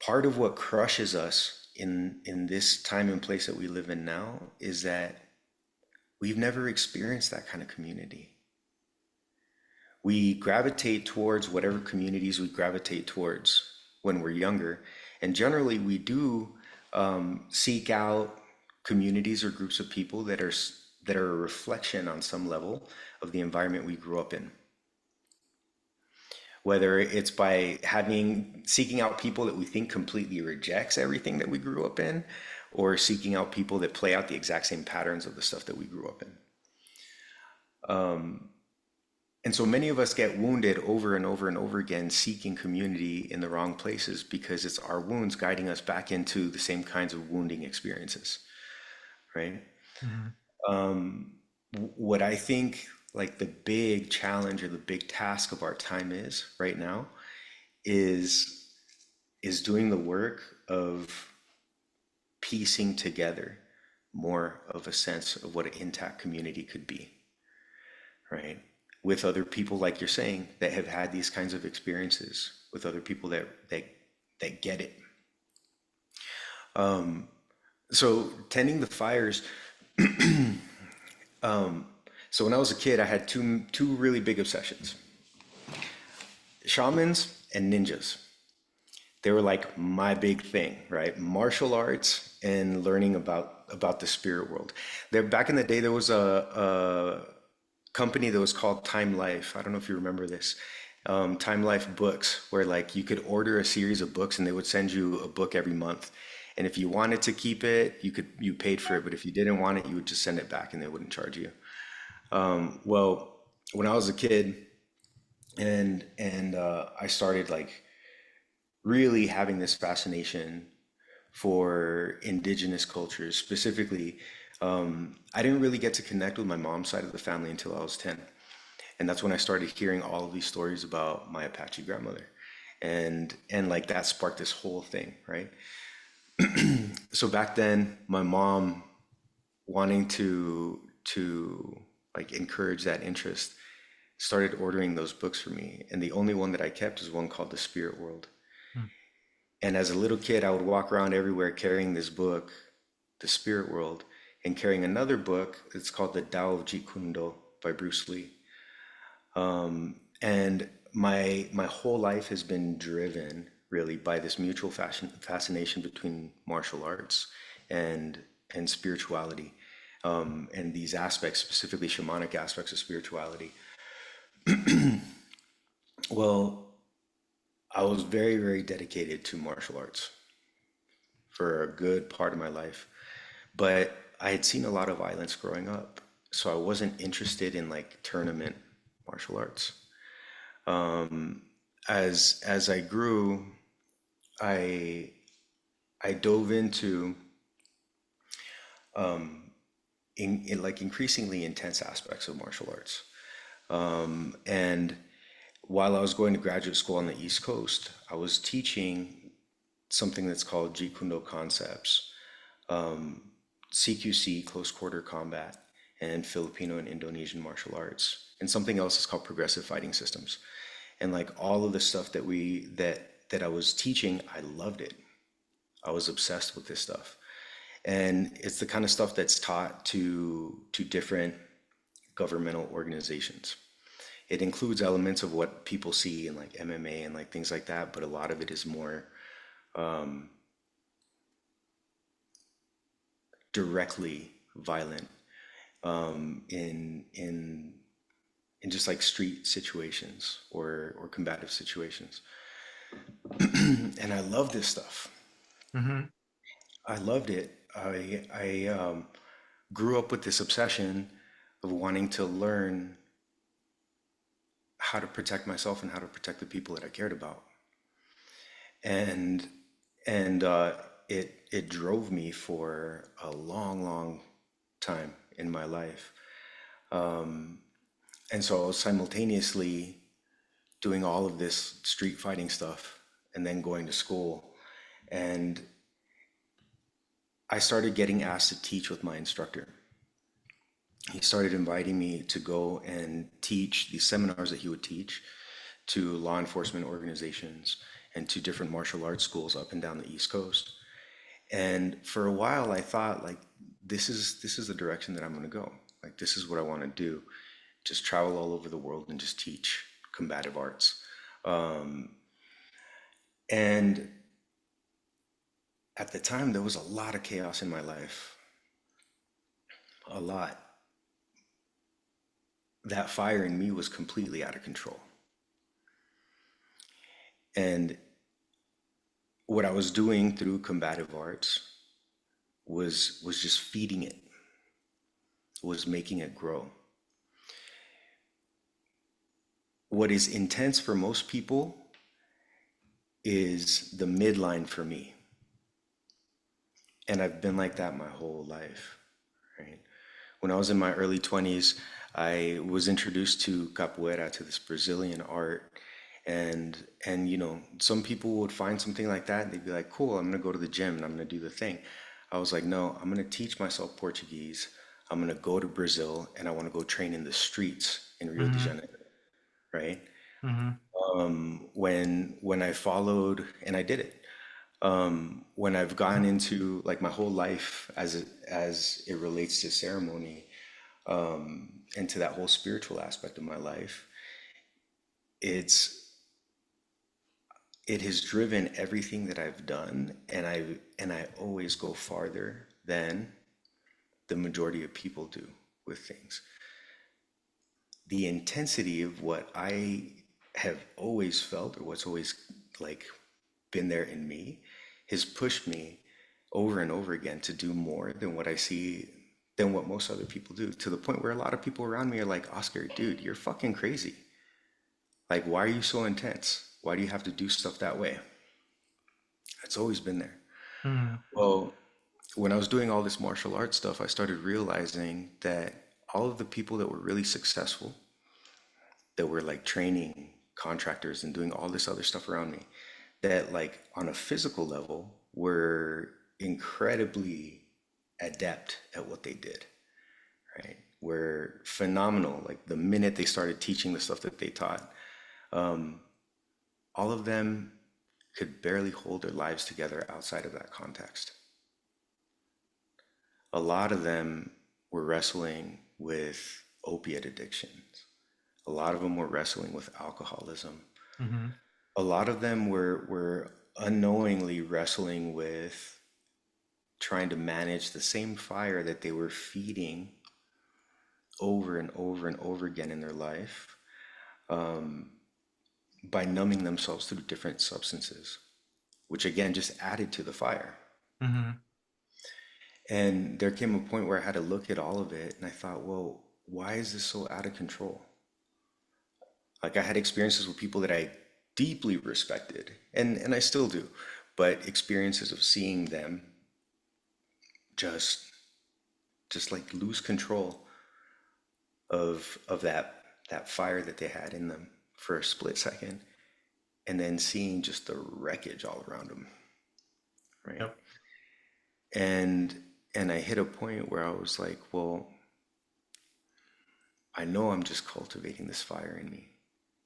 Part of what crushes us in this time and place that we live in now is that we've never experienced that kind of community. We gravitate towards whatever communities we gravitate towards when we're younger. And generally, we do seek out communities or groups of people that are a reflection on some level of the environment we grew up in. Whether it's by seeking out people that we think completely rejects everything that we grew up in, or seeking out people that play out the exact same patterns of the stuff that we grew up in. And so many of us get wounded over and over and over again, seeking community in the wrong places, because it's our wounds guiding us back into the same kinds of wounding experiences, right? Mhm. What I think like the big challenge or the big task of our time is right now is doing the work of piecing together more of a sense of what an intact community could be, right? With other people, like you're saying, that have had these kinds of experiences, with other people that get it. So tending the fires. So when I was a kid, I had two really big obsessions: shamans and ninjas. They were like my big thing, right? Martial arts and learning about the spirit world. There, back in the day, there was a company that was called Time Life. I don't know if you remember this. Time Life books, where like you could order a series of books and they would send you a book every month. And if you wanted to keep it, you paid for it. But if you didn't want it, you would just send it back and they wouldn't charge you. Well, when I was a kid and I started like really having this fascination for indigenous cultures, specifically, I didn't really get to connect with my mom's side of the family until I was 10. And that's when I started hearing all of these stories about my Apache grandmother. And like that sparked this whole thing, right? So back then, my mom, wanting to like encourage that interest, started ordering those books for me. And the only one that I kept is one called The Spirit World. Mm. And as a little kid, I would walk around everywhere carrying this book, The Spirit World, and carrying another book. It's called The Tao of Jeet Kune Do by Bruce Lee. And my whole life has been driven really by this mutual fascination between martial arts and spirituality, and these aspects, specifically shamanic aspects of spirituality. Well, I was very, very dedicated to martial arts for a good part of my life. But I had seen a lot of violence growing up, so I wasn't interested in like tournament martial arts. As I grew, I I dove into in like increasingly intense aspects of martial arts. And while I was going to graduate school on the East Coast, I was teaching something that's called Jeet Kune Do concepts, CQC, close quarter combat, and Filipino and Indonesian martial arts. And something else is called progressive fighting systems. And like all of the stuff that I was teaching, I loved it. I was obsessed with this stuff. And it's the kind of stuff that's taught to different governmental organizations. It includes elements of what people see in like MMA and like things like that, but a lot of it is more directly violent in just like street situations or combative situations. And I love this stuff. Mm-hmm. I loved it. I grew up with this obsession of wanting to learn how to protect myself and how to protect the people that I cared about. And and it drove me for a long, long time in my life. And so I was simultaneously doing all of this street fighting stuff and then going to school. And I started getting asked to teach with my instructor. He started inviting me to go and teach these seminars that he would teach to law enforcement organizations and to different martial arts schools up and down the East Coast. And for a while I thought like this is the direction that I'm going to go. Like this is what I want to do. Just travel all over the world and just teach combative arts. And at the time there was a lot of chaos in my life. A lot. That fire in me was completely out of control. And what I was doing through combative arts was just feeding it, was making it grow. What is intense for most people is the midline for me. And I've been like that my whole life, right? When I was in my early 20s, I was introduced to capoeira, to this Brazilian art. And you know, some people would find something like that and they'd be like, cool, I'm gonna go to the gym and I'm gonna do the thing. I was like, no, I'm gonna teach myself Portuguese. I'm gonna go to Brazil and I wanna go train in the streets in Rio de Mm-hmm. Janeiro, right? Mm-hmm. When I followed and I did it. When I've gone into like my whole life as it relates to ceremony, and to that whole spiritual aspect of my life, it's it has driven everything that I've done, and I always go farther than the majority of people do with things. The intensity of what I have always felt, or what's always like been there in me, has pushed me over and over again to do more than what I see, than what most other people do, to the point where a lot of people around me are like, Oscar, dude, you're fucking crazy. Like, why are you so intense? Why do you have to do stuff that way? It's always been there. Mm-hmm. Well, when I was doing all this martial arts stuff, I started realizing that all of the people that were really successful, that were like training contractors and doing all this other stuff around me, that like on a physical level were incredibly adept at what they did, right? Were phenomenal. Like the minute they started teaching the stuff that they taught, all of them could barely hold their lives together outside of that context. A lot of them were wrestling with opiate addictions. A lot of them were wrestling with alcoholism. Mm-hmm. A lot of them were unknowingly wrestling with trying to manage the same fire that they were feeding over and over and over again in their life, by numbing themselves through different substances, which again just added to the fire. Mm-hmm. And there came a point where I had to look at all of it and I thought, well, why is this so out of control? Like I had experiences with people that I deeply respected, and I still do, but experiences of seeing them just just like lose control of that fire that they had in them for a split second, and then seeing just the wreckage all around them, right? Yep. And I hit a point where I was like, well, I know I'm just cultivating this fire in me,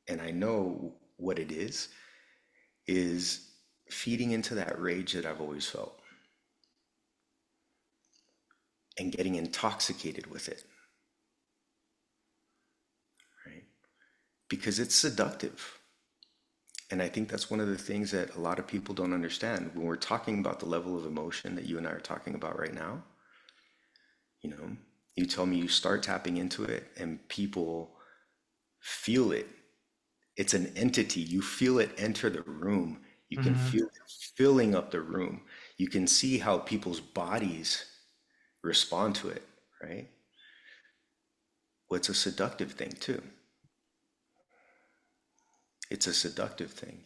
and I know what it is feeding into that rage that I've always felt and getting intoxicated with it, right? Because it's seductive. And I think that's one of the things that a lot of people don't understand when we're talking about the level of emotion that you and I are talking about right now. You know, you tell me you start tapping into it and people feel it. It's an entity. You feel it enter the room. You can Hmm. feel it filling up the room. You can see how people's bodies respond to it, right? Well, it's a seductive thing too. It's a seductive thing.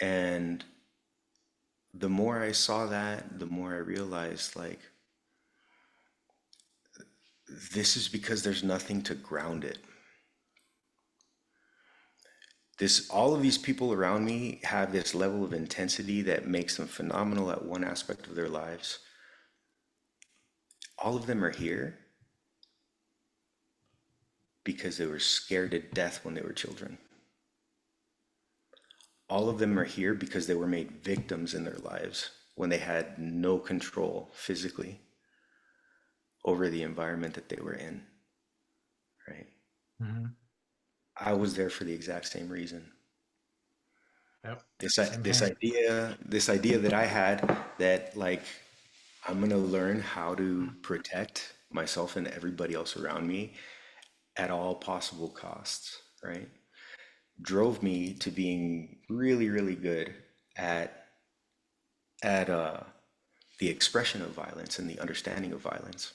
And the more I saw that, the more I realized like this is because there's nothing to ground it. This all of these people around me have this level of intensity that makes them phenomenal at one aspect of their lives. All of them are here because they were scared to death when they were children. All of them are here because they were made victims in their lives when they had no control physically over the environment that they were in, right? Hmm. I was there for the exact same reason. Yep. This Same this here. idea that I had that like I'm gonna learn how to protect myself and everybody else around me at all possible costs, right? Drove me to being really, really good at at the expression of violence and the understanding of violence,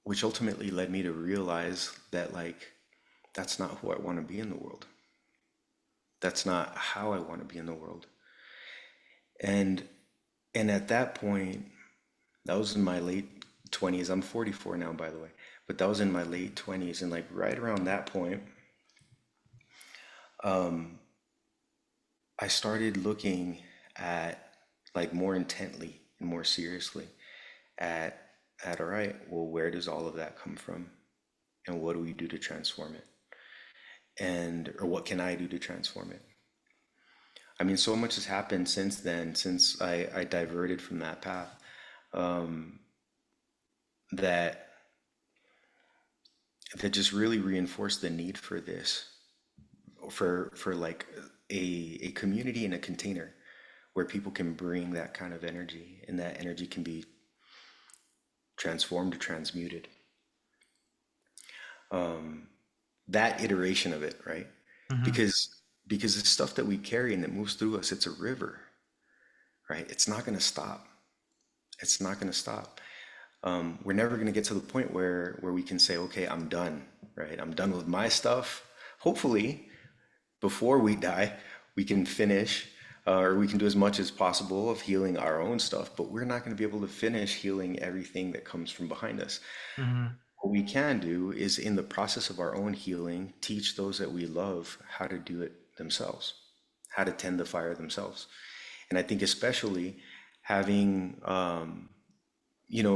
which ultimately led me to realize that like that's not who I want to be in the world. That's not how I want to be in the world. And and at that point, that was in my late 20s. I'm 44 now, by the way. But that was in my late 20s. And like right around that point, I started looking at like more intently and more seriously at all right, well, where does all of that come from? And what do we do to transform it? And or what can I do to transform it? I mean, so much has happened since then, since I diverted from that path, that that just really reinforced the need for this, for like a community and a container where people can bring that kind of energy and that energy can be transformed or transmuted. That iteration of it, right? Hmm. Because the stuff that we carry and that moves through us, it's a river, right? It's not going to stop. It's not going to stop. We're never going to get to the point where we can say, okay, I'm done, right? I'm done with my stuff. Hopefully, before we die, we can finish, or we can do as much as possible of healing our own stuff, but we're not going to be able to finish healing everything that comes from behind us. Hmm. What we can do is, in the process of our own healing, teach those that we love how to do it themselves, how to tend the fire themselves. And I think especially having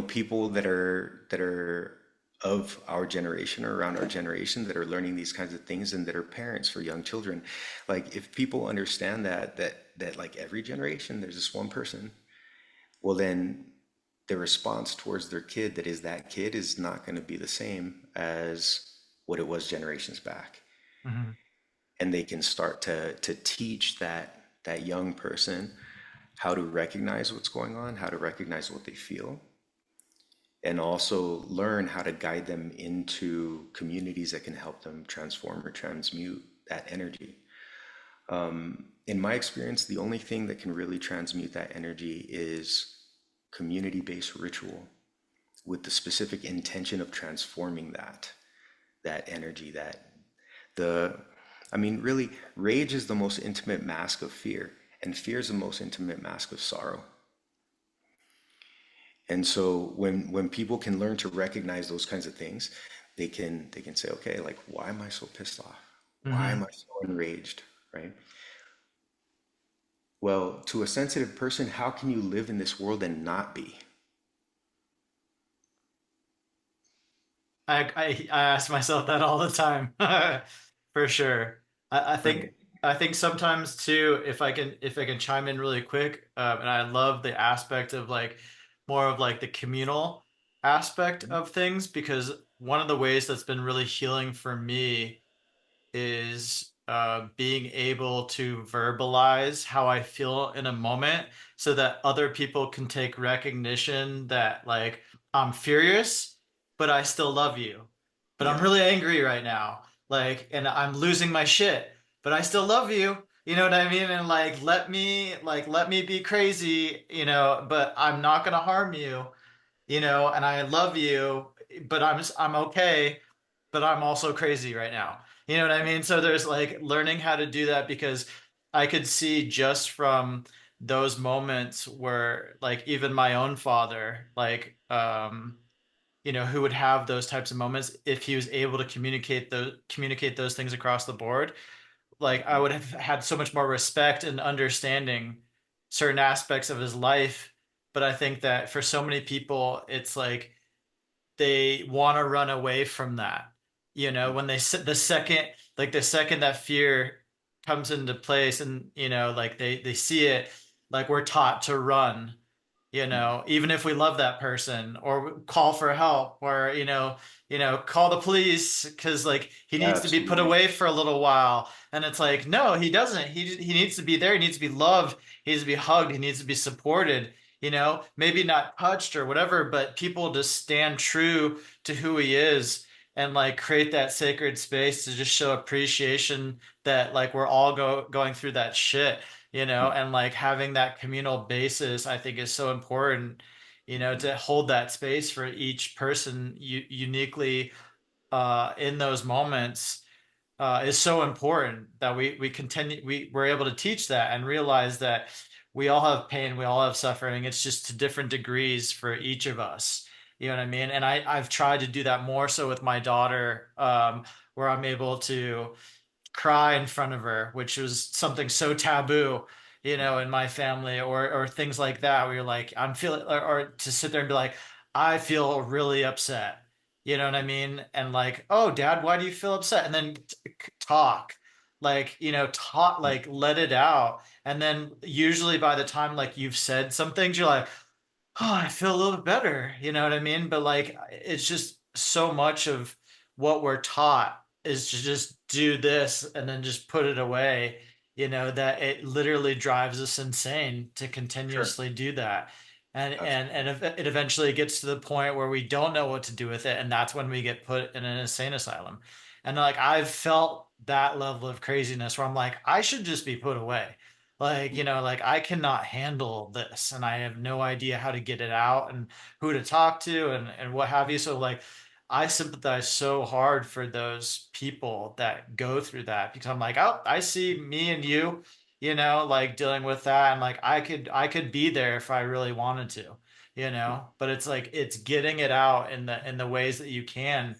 people that are of our generation or around our generation that are learning these kinds of things and that are parents for young children, like if people understand that like every generation there's this one person, well then their response towards their kid that is that kid is not going to be the same as what it was generations back. Hmm. And they can start to teach that young person how to recognize what's going on, how to recognize what they feel, and also learn how to guide them into communities that can help them transform or transmute that energy. In my experience, the only thing that can really transmute that energy is community-based ritual with the specific intention of transforming that energy, that the I mean really rage is the most intimate mask of fear, and fear is the most intimate mask of sorrow. And so when people can learn to recognize those kinds of things, they can say, okay, like why am I so pissed off? Why am Hmm. I so enraged? Right? Well, to a sensitive person, how can you live in this world and not be? I ask myself that all the time, for sure. I think Right. I think sometimes too, if I can chime in really quick, and I love the aspect of like more of like the communal aspect of things because one of the ways that's been really healing for me is being able to verbalize how I feel in a moment so that other people can take recognition that like I'm furious, but I still love you. But I'm Yeah. really angry right now. Like, and I'm losing my shit, but I still love you. You know what I mean? And let me be crazy, but I'm not gonna harm you, and I love you, but I'm okay, but I'm also crazy right now. You know what I mean? So there's like learning how to do that because I could see just from those moments where like even my own father, like who would have those types of moments if he was able to communicate those things across the board, like I Mhm. would have had so much more respect and understanding certain aspects of his life. But I think that for so many people, it's like they want to run away from that. When the second that fear comes into place, and like they see it, like we're taught to run, Mhm. even if we love that person, or call for help, or call the police because like he needs to be put Absolutely. away for a little while. And it's like, no, he doesn't. He needs to be there. He needs to be loved. He needs to be hugged. He needs to be supported. Maybe not touched or whatever, but people just stand true to who he is and like create that sacred space to just show appreciation that like we're all going through that shit, Mhm. and like having that communal basis, I think is so important, Mhm. to hold that space for each person uniquely in those moments is so important that we're able to teach that and realize that we all have pain, we all have suffering. It's just to different degrees for each of us. You know what I mean? And I've tried to do that more so with my daughter, where I'm able to cry in front of her, which was something so taboo, in my family, or things like that, where you're like, I'm feeling, or to sit there and be like, I feel really upset. You know what I mean? And like, oh, Dad, why do you feel upset? And then talk, like, talk, Mhm. like, let it out. And then usually by the time like you've said some things, you're like, oh, I feel a little bit better. You know what I mean? But like, it's just so much of what we're taught is to just do this and then just put it away, that it literally drives us insane to Sure. continuously do that. And Absolutely. it eventually gets to the point where we don't know what to do with it. And that's when we get put in an insane asylum. And like, I've felt that level of craziness where I'm like, I should just be put away. Like, Mhm. like I cannot handle this and I have no idea how to get it out and who to talk to and what have you. So like I sympathize so hard for those people that go through that because I'm like, oh, I see me and you, like dealing with that. And like I could be there if I really wanted to, but it's like it's getting it out in the ways that you can.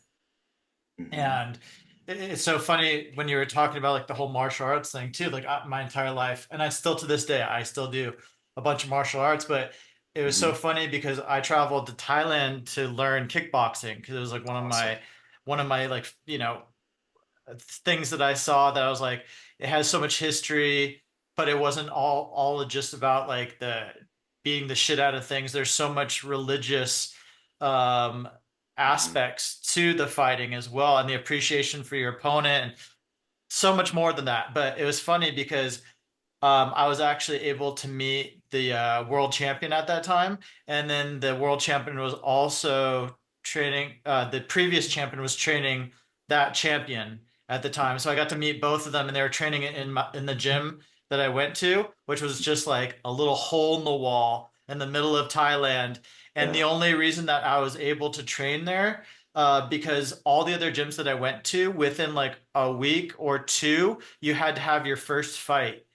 Mhm. And it's so funny when you were talking about like the whole martial arts thing too, like my entire life. And I still to this day, I still do a bunch of martial arts, but it was so Mhm. funny because I traveled to Thailand to learn kickboxing because it was like one of Awesome. my one of my like, things that I saw that I was like, it has so much history, but it wasn't all just about like the beating the shit out of things. There's so much religious um Mhm. aspects to the fighting as well, and the appreciation for your opponent, and so much more than that. But it was funny because I was actually able to meet the world champion at that time, and then the world champion was also training. The previous champion was training that champion at the time, so I got to meet both of them, and they were training in the gym that I went to, which was just like a little hole in the wall in the middle of Thailand. And the Yeah. only reason that I was able to train there, because all the other gyms that I went to, within like a week or two, you had to have your first fight.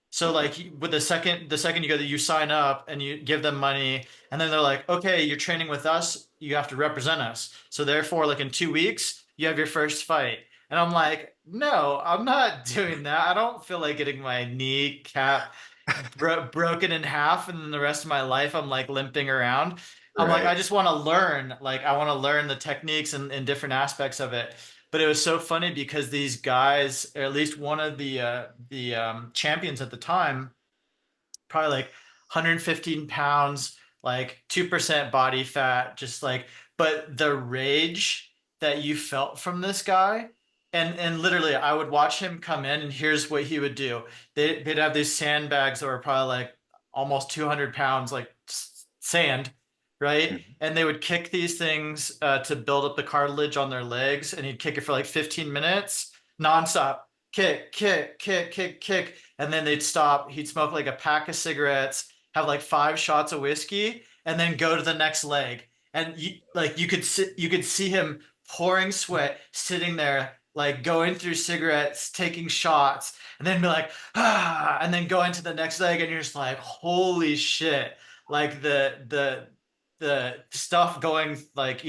So Okay. like with the second you go, that you sign up and you give them money, and then they're like, okay, you're training with us, you have to represent us. So therefore, like in 2 weeks, you have your first fight. And I'm like, no, I'm not doing that. I don't feel like getting my kneecap broken in half, and then the rest of my life I'm like limping around. I'm like, Right. I just want to learn. Like I want to learn the techniques and different aspects of it. But it was so funny because these guys, or at least one of the champions at the time, probably like 115 pounds, like 2% body fat, just like, but the rage that you felt from this guy, and literally I would watch him come in, and here's what he would do. They'd have these sandbags that were probably like almost 200 pounds, like sand, right? Mhm. And they would kick these things to build up the cartilage on their legs, and he'd kick it for like 15 minutes nonstop. Kick, kick, kick, kick, kick. And then they'd stop. He'd smoke like a pack of cigarettes, have like 5 shots of whiskey, and then go to the next leg. And you could see him pouring sweat, sitting there, like going through cigarettes, taking shots, and then be like, ah, and then going to the next leg, and you're just like, holy shit. Like the stuff going, like,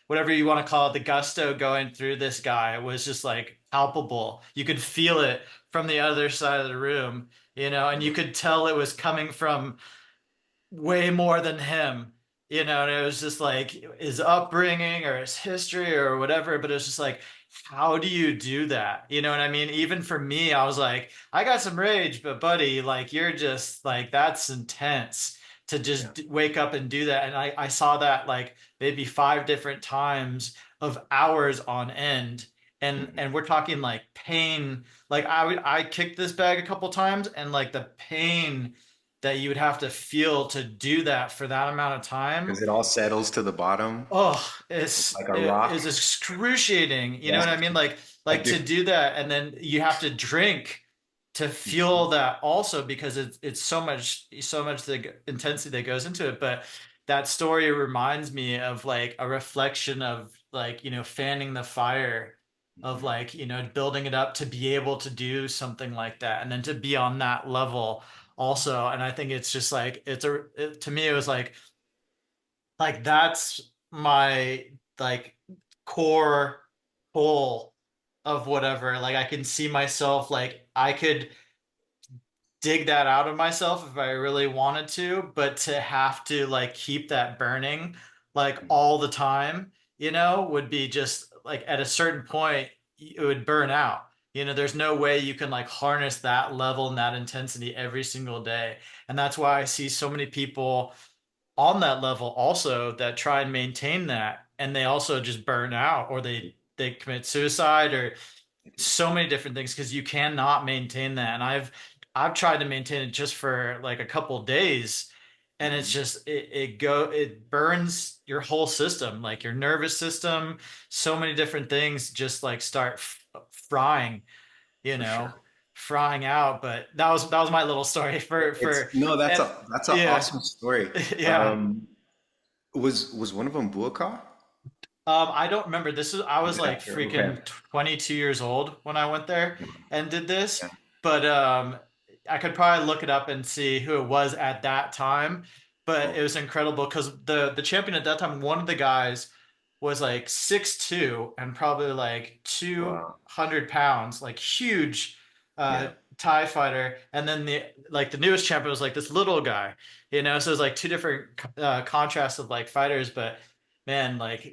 whatever you want to call it, the gusto going through this guy was just like palpable. You could feel it from the other side of the room, and you could tell it was coming from way more than him, and it was just like his upbringing or his history or whatever, but it was just like, how do you do that? You know what I mean? Even for me, I was like, I got some rage, but buddy, like, you're just like, that's intense to Yeah. just wake up and do that. And I saw that like maybe 5 different times of hours on end. Mhm. And we're talking like pain. Like I kicked this bag a couple times, and like the pain that you would have to feel to do that for that amount of time. Because it all settles to the bottom. Oh, It's it's like a it rock. is excruciating. You know Yeah, what I mean? I Like do. to do that, and then you have to drink to Mhm. feel that also, because it's so much the intensity that goes into it. But that story reminds me of like a reflection of like, fanning the fire of Mhm. like, building it up to be able to do something like that, and then to be on that level also. And I think it's just like to me it was like that's my like core pull of whatever. Like I can see myself, like I could dig that out of myself if I really wanted to, but to have to like keep that burning like Mhm. all the time, would be just like at a certain point it would burn out. There's no way you can like harness that level and that intensity every single day. And that's why I see so many people on that level also that try and maintain that, and they also just burn out, or they commit suicide, or so many different things, because you cannot maintain that. And I've tried to maintain it just for like a couple days, and it's Mhm. just it burns your whole system, like your nervous system. So many different things just like start frying, you For know sure. frying out. But that was my little story for It's no, and that's an yeah. awesome story. Yeah. Um, was one of them Buaka? I don't remember. I was Okay, like okay. freaking 22 years old when I went there and did this, Yeah, but I could probably look it up and see who it was at that time. But it cool. was incredible because the champion at that time, one of the guys was like 6'2" and probably like Wow. 200 pounds, like huge Yeah, Thai fighter. And then the newest champion was like this little guy, so it was like two different contrasts of like fighters. But man, like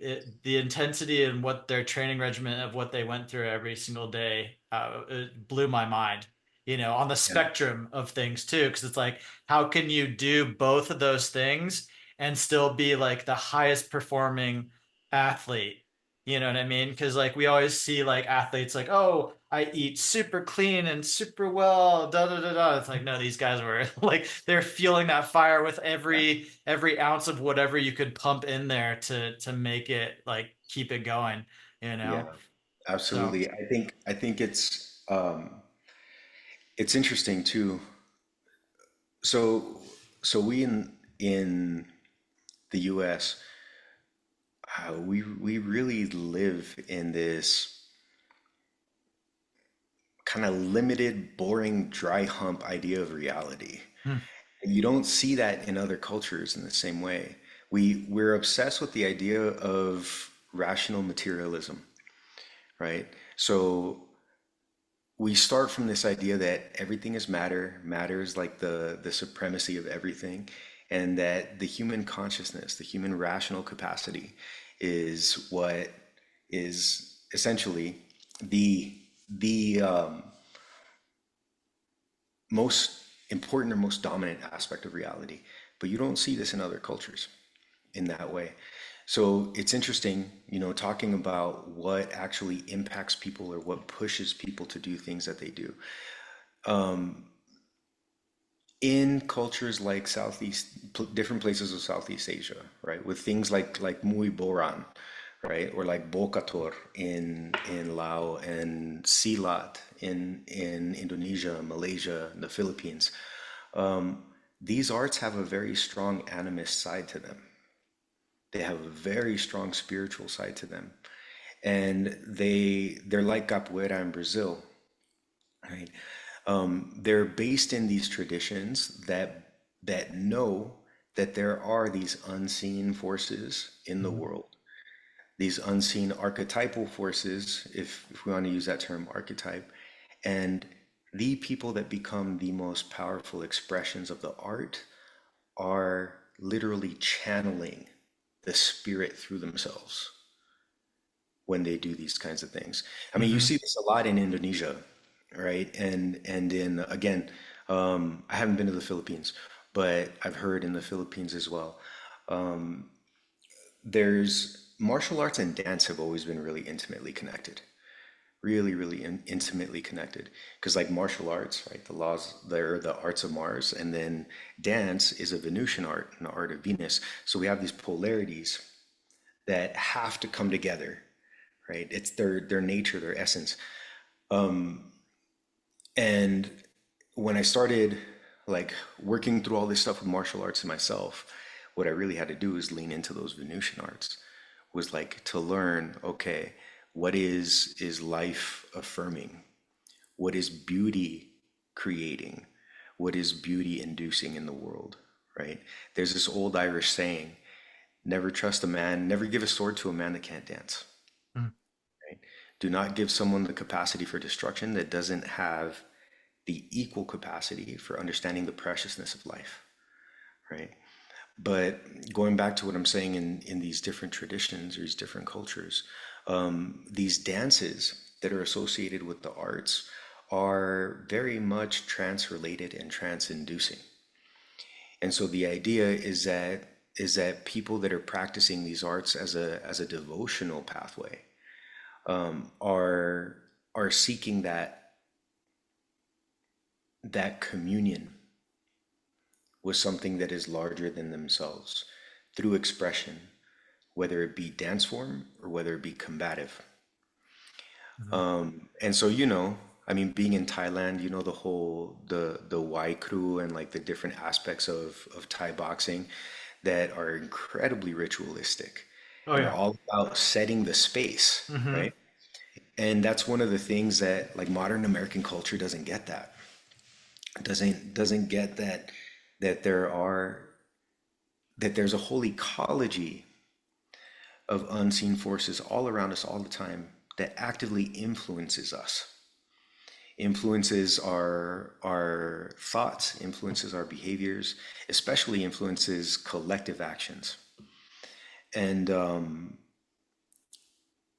the intensity and what their training regimen of what they went through every single day, it blew my mind. On the yeah, spectrum of things too, because it's like, how can you do both of those things and still be like the highest performing athlete? You know what I mean? Because like we always see like athletes like, oh, I eat super clean and super well, da da da da. It's like, no, these guys were like, they're fueling that fire with yeah, every ounce of whatever you could pump in there to make it like keep it going, you know? yeah. So Absolutely. I think it's interesting too. So we in the US, we really live in this kind of limited, boring, dry hump idea of reality. hmm, You don't see that in other cultures in the same way. We're obsessed with the idea of rational materialism, right? So we start from this idea that everything is matter, matter is like the supremacy of everything, and that the human consciousness, the human rational capacity, is what is essentially the most important or most dominant aspect of reality. But you don't see this in other cultures in that way. So it's interesting, talking about what actually impacts people or what pushes people to do things that they do. In cultures like different places of Southeast Asia, right, with things like Muy Boran, right, or like Bokator in Laos and Silat in Indonesia, Malaysia, and the Philippines. These arts have a very strong animist side to them. They have a very strong spiritual side to them, and they're like capoeira in Brazil, right? They're based in these traditions that know that there are these unseen forces in the Mhm. world, these unseen archetypal forces, if we want to use that term, archetype, and the people that become the most powerful expressions of the art are literally channeling the spirit through themselves when they do these kinds of things. I mean, you Mhm. see this a lot in Indonesia, right? And in again, I haven't been to the Philippines, but I've heard in the Philippines as well. There's martial arts and dance have always been really intimately connected, really intimately connected. Because like martial arts, right? The laws, they're the arts of Mars, and then dance is a Venusian art, an art of Venus. So we have these polarities that have to come together, right? It's their nature, their essence. And when I started like working through all this stuff with martial arts myself, what I really had to do is lean into those Venusian arts, was like to learn, okay, what is life affirming? What is beauty creating? What is beauty inducing in the world, right? There's this old Irish saying, never trust a man, never give a sword to a man that can't dance. Mhm. Right? Do not give someone the capacity for destruction that doesn't have the equal capacity for understanding the preciousness of life, right? But going back to what I'm saying in these different traditions or these different cultures, these dances that are associated with the arts are very much trance related and trance inducing. And so the idea is that people that are practicing these arts as a devotional pathway are are seeking that communion with something that is larger than themselves through expression, whether it be dance form or whether it be combative. Mhm. And so, I mean, being in Thailand, the Y crew and like the different aspects of Thai boxing that are incredibly ritualistic Oh and are yeah. all about setting the space, Mhm. right? And that's one of the things that like modern American culture doesn't get that there's a whole ecology of unseen forces all around us all the time that actively influences us, influences our thoughts, influences our behaviors, especially influences collective actions. And um,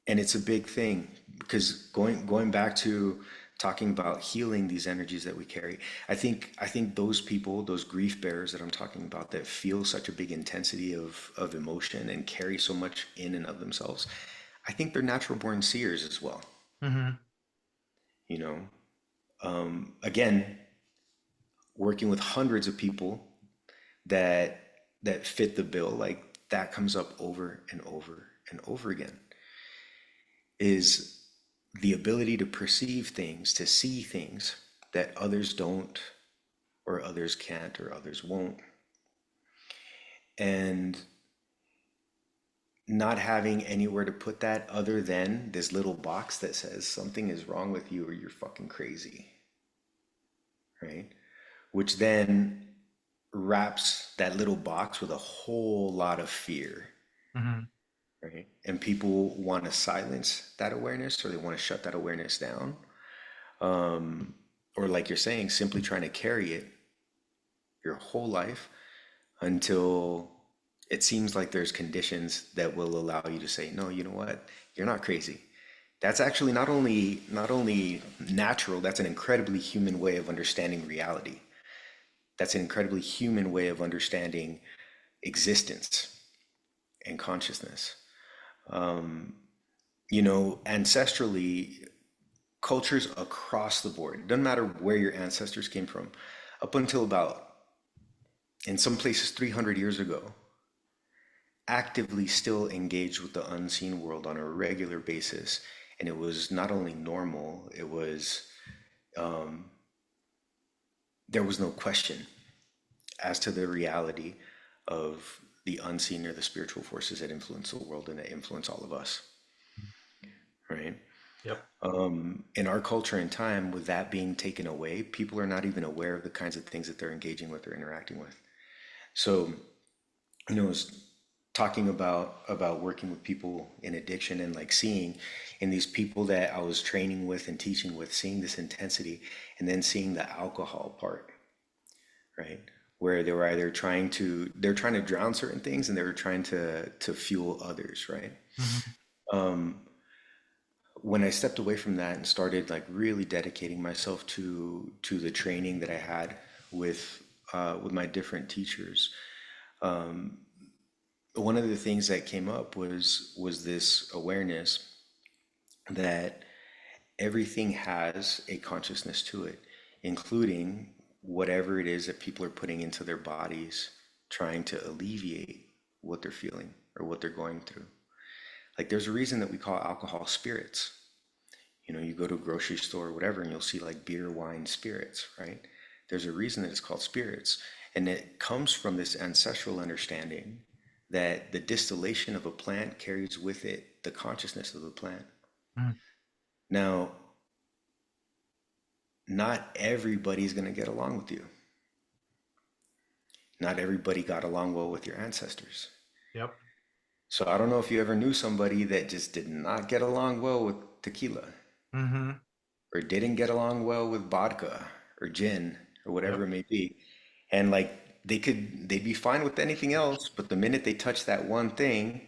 and it's a big thing because going back to talking about healing these energies that we carry, I think those people, those grief bearers that I'm talking about, that feel such a big intensity of emotion and carry so much in and of themselves, I think they're natural born seers as well. Mhm. you know Again, working with hundreds of people that fit the bill, like that comes up over and over and over again, is the ability to perceive things, to see things that others don't, or others can't, or others won't. And not having anywhere to put that other than this little box that says something is wrong with you or you're fucking crazy, right? Which then wraps that little box with a whole lot of fear, Mhm. right? And people want to silence that awareness, or they want to shut that awareness down. Or, like you're saying, simply trying to carry it your whole life until it seems like there's conditions that will allow you to say, no, you know what? You're not crazy. That's actually not only natural, that's an incredibly human way of understanding reality. That's an incredibly human way of understanding existence. and consciousness. Ancestrally, cultures across the board, it doesn't matter where your ancestors came from, up until about, in some places, 300 years ago, actively still engaged with the unseen world on a regular basis. And it was not only normal, there was no question as to the reality of the unseen or the spiritual forces that influence the world and that influence all of us, right? Yep. In our culture and time, with that being taken away, people are not even aware of the kinds of things that they're engaging with or interacting with. So, I was talking about working with people in addiction and like seeing in these people that I was training with and teaching with, seeing this intensity, and then seeing the alcohol part, right? Where they were either they're trying to drown certain things and they were trying to fuel others, right? Hmm. When I stepped away from that and started like really dedicating myself to the training that I had with my different teachers, one of the things that came up was this awareness that everything has a consciousness to it, including whatever it is that people are putting into their bodies, trying to alleviate what they're feeling or what they're going through. Like there's a reason that we call alcohol spirits. You go to a grocery store or whatever, and you'll see like beer, wine, spirits, right? There's a reason that it's called spirits. And it comes from this ancestral understanding that the distillation of a plant carries with it the consciousness of the plant. Now, not everybody's going to get along with you. Not everybody got along well with your ancestors. Yep. So I don't know if you ever knew somebody that just did not get along well with tequila Hmm. or didn't get along well with vodka or gin or whatever Yep. it may be. And like they'd be fine with anything else, but the minute they touch that one thing,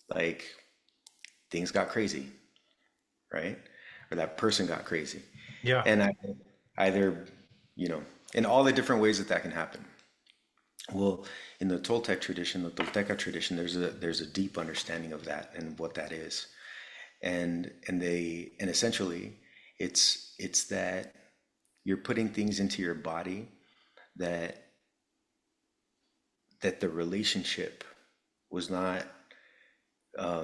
like things got crazy, right? Or that person got crazy. Yeah. And either, you know, in all the different ways that that can happen. Well, in the Toltec tradition, the Tolteca tradition, there's a deep understanding of that and what that is. And essentially it's that you're putting things into your body that the relationship was not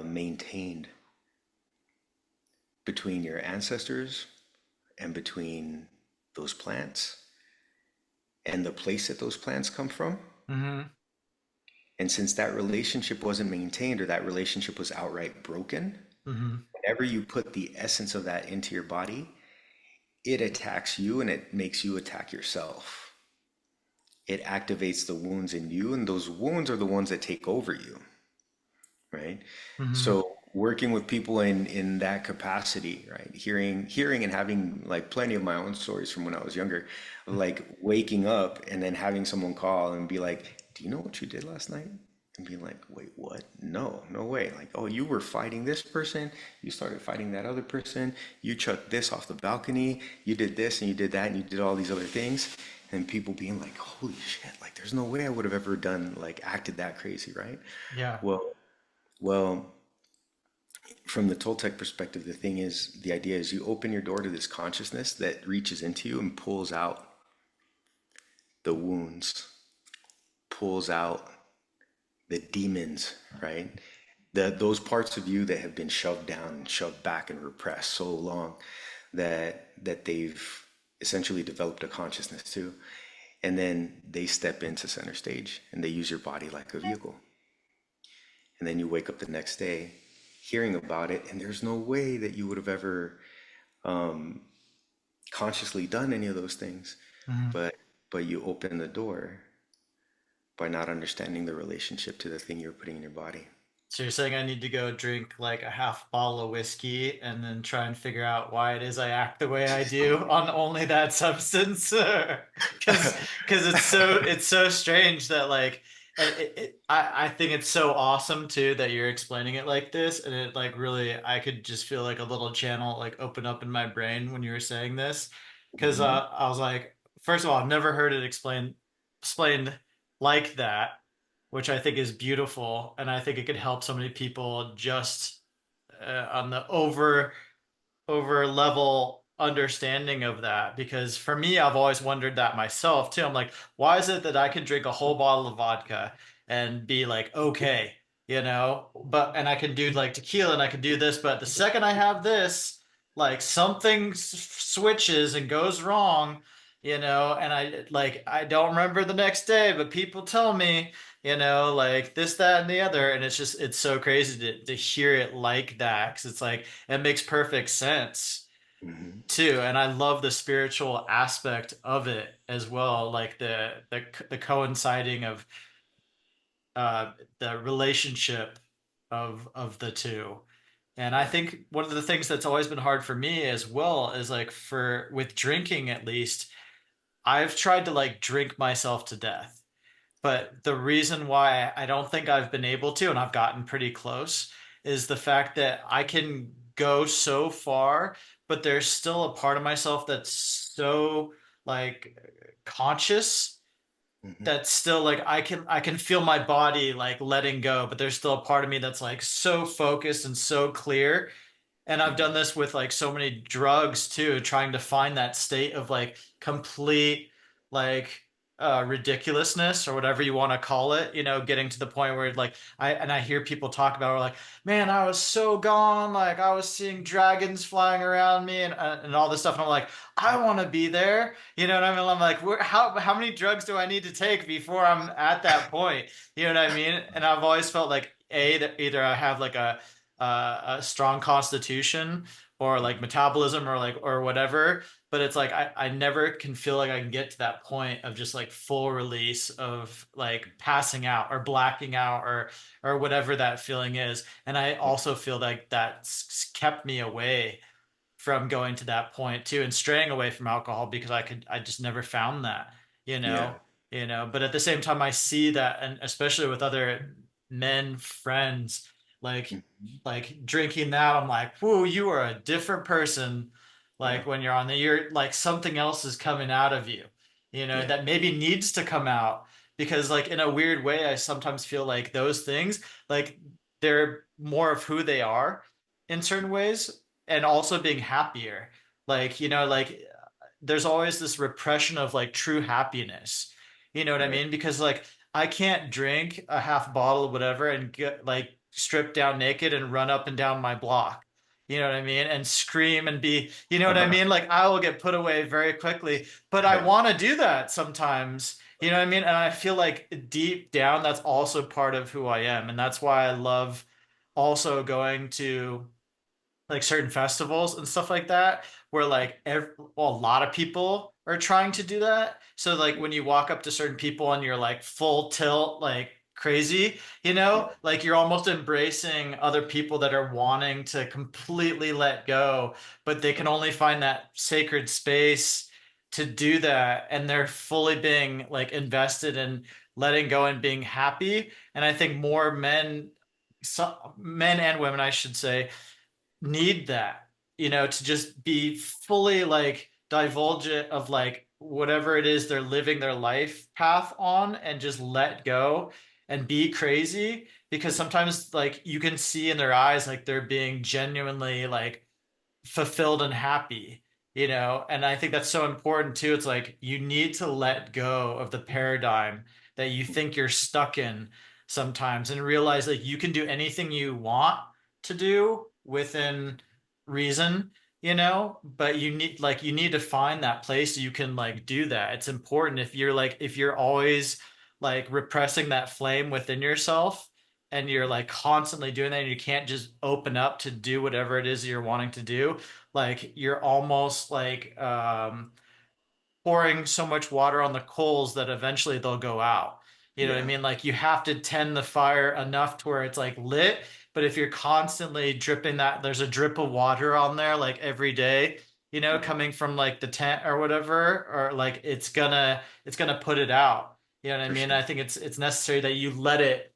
maintained between your ancestors and between those plants and the place that those plants come from. Hmm. And since that relationship wasn't maintained or that relationship was outright broken, Hmm. whenever you put the essence of that into your body, it attacks you and it makes you attack yourself. It activates the wounds in you, and those wounds are the ones that take over you, right? Hmm. So working with people in that capacity, right? Hearing and having like plenty of my own stories from when I was younger, like waking up and then having someone call and be like, "Do you know what you did last night?" And being like, "Wait, what? No, no way." Like, "Oh, you were fighting this person, you started fighting that other person, you chucked this off the balcony, you did this and you did that and you did all these other things." And people being like, "Holy shit, like there's no way I would have ever done like acted that crazy, right?" Yeah. Well, well, from the Toltec perspective, the idea is you open your door to this consciousness that reaches into you and pulls out the wounds, pulls out the demons, right? Those parts of you that have been shoved down and shoved back and repressed so long that they've essentially developed a consciousness too. And then they step into center stage and they use your body like a vehicle. And then you wake up the next day hearing about it, and there's no way that you would have ever consciously done any of those things, Hmm. but you open the door by not understanding the relationship to the thing you're putting in your body. So you're saying I need to go drink like a half bottle of whiskey and then try and figure out why it is I act the way I do on only that substance? Because it's so strange that like and I think it's so awesome too that you're explaining it like this, and it like really I could just feel like a little channel like open up in my brain when you were saying this, because Hmm. I was like, first of all, I've never heard it explained like that. which I think is beautiful, and I think it could help so many people just on the over level understanding of that. Because for me, I've always wondered that myself too. I'm like, why is it that I can drink a whole bottle of vodka and be like, okay, but and I can do like tequila and I can do this, but the second I have this, like something switches and goes wrong, and I don't remember the next day, but people tell me, like this, that, and the other, and it's so crazy to hear it like that because it's like it makes perfect sense Hmm. too, and I love the spiritual aspect of it as well, like the coinciding of the relationship of the two. And I Yeah. think one of the things that's always been hard for me as well is like for with drinking at least, I've tried to like drink myself to death. But the reason why I don't think I've been able to, and I've gotten pretty close, is the fact that I can go so far, but there's still a part of myself that's so like conscious, Hmm. that's still like I can feel my body like letting go, but there's still a part of me that's like so focused and so clear. And I've done Hmm. this with like so many drugs too, trying to find that state of like complete like ridiculousness or whatever you want to call it, getting to the point where like I hear people talk about, like, man, I was so gone, like I was seeing dragons flying around me and all this stuff. And I'm like, I want to be there. You know what I mean? I'm like, how many drugs do I need to take before I'm at that point? You know what I mean? And I've always felt like that either I have like a strong constitution or like metabolism or like or whatever, but it's like I never can feel like I can get to that point of just like full release of like passing out or blacking out or whatever that feeling is. And I also feel like that's kept me away from going to that point too and straying away from alcohol because I just never found that, you Yeah. know, but at the same time I see that, and especially with other men friends, like Mhm. drinking that, I'm like, whoa, you are a different person. Yeah. Like when you're on the, you're like something else is coming out of you, Yeah. that maybe needs to come out because like in a weird way, I sometimes feel like those things, like they're more of who they are in certain ways and also being happier. Like, like there's always this repression of like true happiness. You know what I Right. mean? Because like I can't drink a half bottle of whatever and get like strip down naked and run up and down my block. You know what I mean? And scream and be, you know what I mean? Like I will get put away very quickly, but I Right. want to do that sometimes. You know what I mean? And I feel like deep down, that's also part of who I am. And that's why I love also going to like certain festivals and stuff like that where like well, a lot of people are trying to do that, so like when you walk up to certain people and you're like full tilt like crazy, Yeah. like you're almost embracing other people that are wanting to completely let go, but they can Right. only find that sacred space to do that, and they're fully being like invested in letting go and being happy. And I think more men, men and women I should say, need that, to just be fully like divulge it of like whatever it is they're living their life path on and just let go and be crazy, because sometimes like you can see in their eyes like they're being genuinely like fulfilled and happy, and I think that's so important too. It's like you need to let go of the paradigm that you think you're stuck in sometimes and realize that you can do anything you want to do within reason, but you need to find that place you can like do that. It's important. If you're always like repressing that flame within yourself and you're like constantly doing that and you can't just open up to do whatever it is you're wanting to do, like you're almost like pouring so much water on the coals that eventually they'll go out. You know what I Yeah. mean? Like you have to tend the fire enough to where it's like lit, but if you're constantly dripping that, there's a drip of water on there like every day, Mhm. coming from like the tent or whatever, or like it's gonna put it out. You know what I For mean? sure. I think it's necessary that you let it,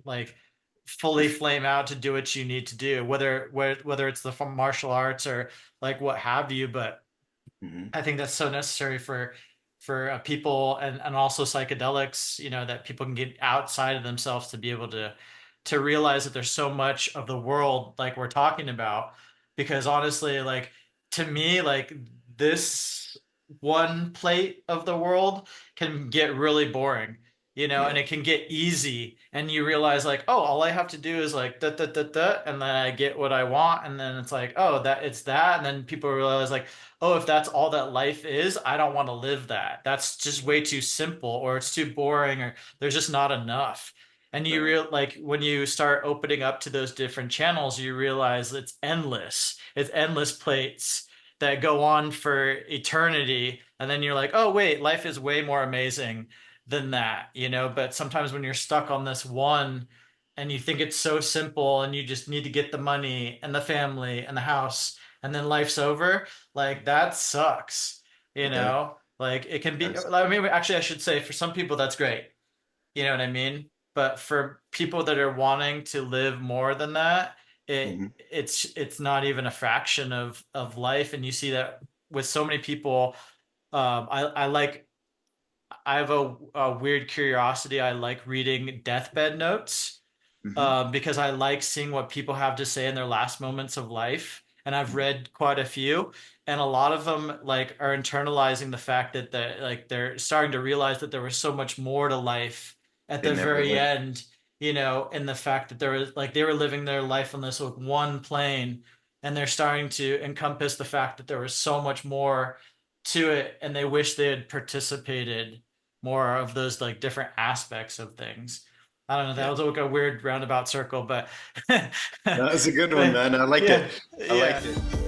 like For fully sure. flame out to do what you need to do, whether it's the martial arts or like what have you. But Hmm. I think that's so necessary for people, and also psychedelics, that people can get outside of themselves to be able to realize that there's so much of the world like we're talking about. Because honestly, like, to me, like, this one plate of the world can get really boring, and Yeah. it can get easy, and you realize, like, oh, all I have to do is like da da da da, and then I get what I want, and then it's like, oh, that it's that, and then people realize, like, oh, if that's all that life is, I don't want to live that. That's just way too simple, or it's too boring, or there's just not enough. And you Right. real like when you start opening up to those different channels, you realize it's endless. It's endless plates that go on for eternity. And then you're like, oh, wait, life is way more amazing than that. But sometimes when you're stuck on this one and you think it's so simple and you just need to get the money and the family and the house and then life's over, like, that sucks, It does. like, it can It be, does. I mean, actually, I should say, for some people that's great, you know what I mean? But for people that are wanting to live more than that, Hmm. it's not even a fraction of life. And you see that with so many people. I have a weird curiosity. I like reading deathbed notes, Hmm. because I like seeing what people have to say in their last moments of life. And I've Hmm. read quite a few, and a lot of them, like, are internalizing the fact that they're starting to realize that there was so much more to life at It the never very went. end, and the fact that there was, like, they were living their life on this, like, one plane, and they're starting to encompass the fact that there was so much more to it, and they wish they had participated more of those, like, different aspects of things. I don't know. That Yeah. was like a weird roundabout circle, but That was a good one, but man. I liked it. yeah, I liked yeah. it.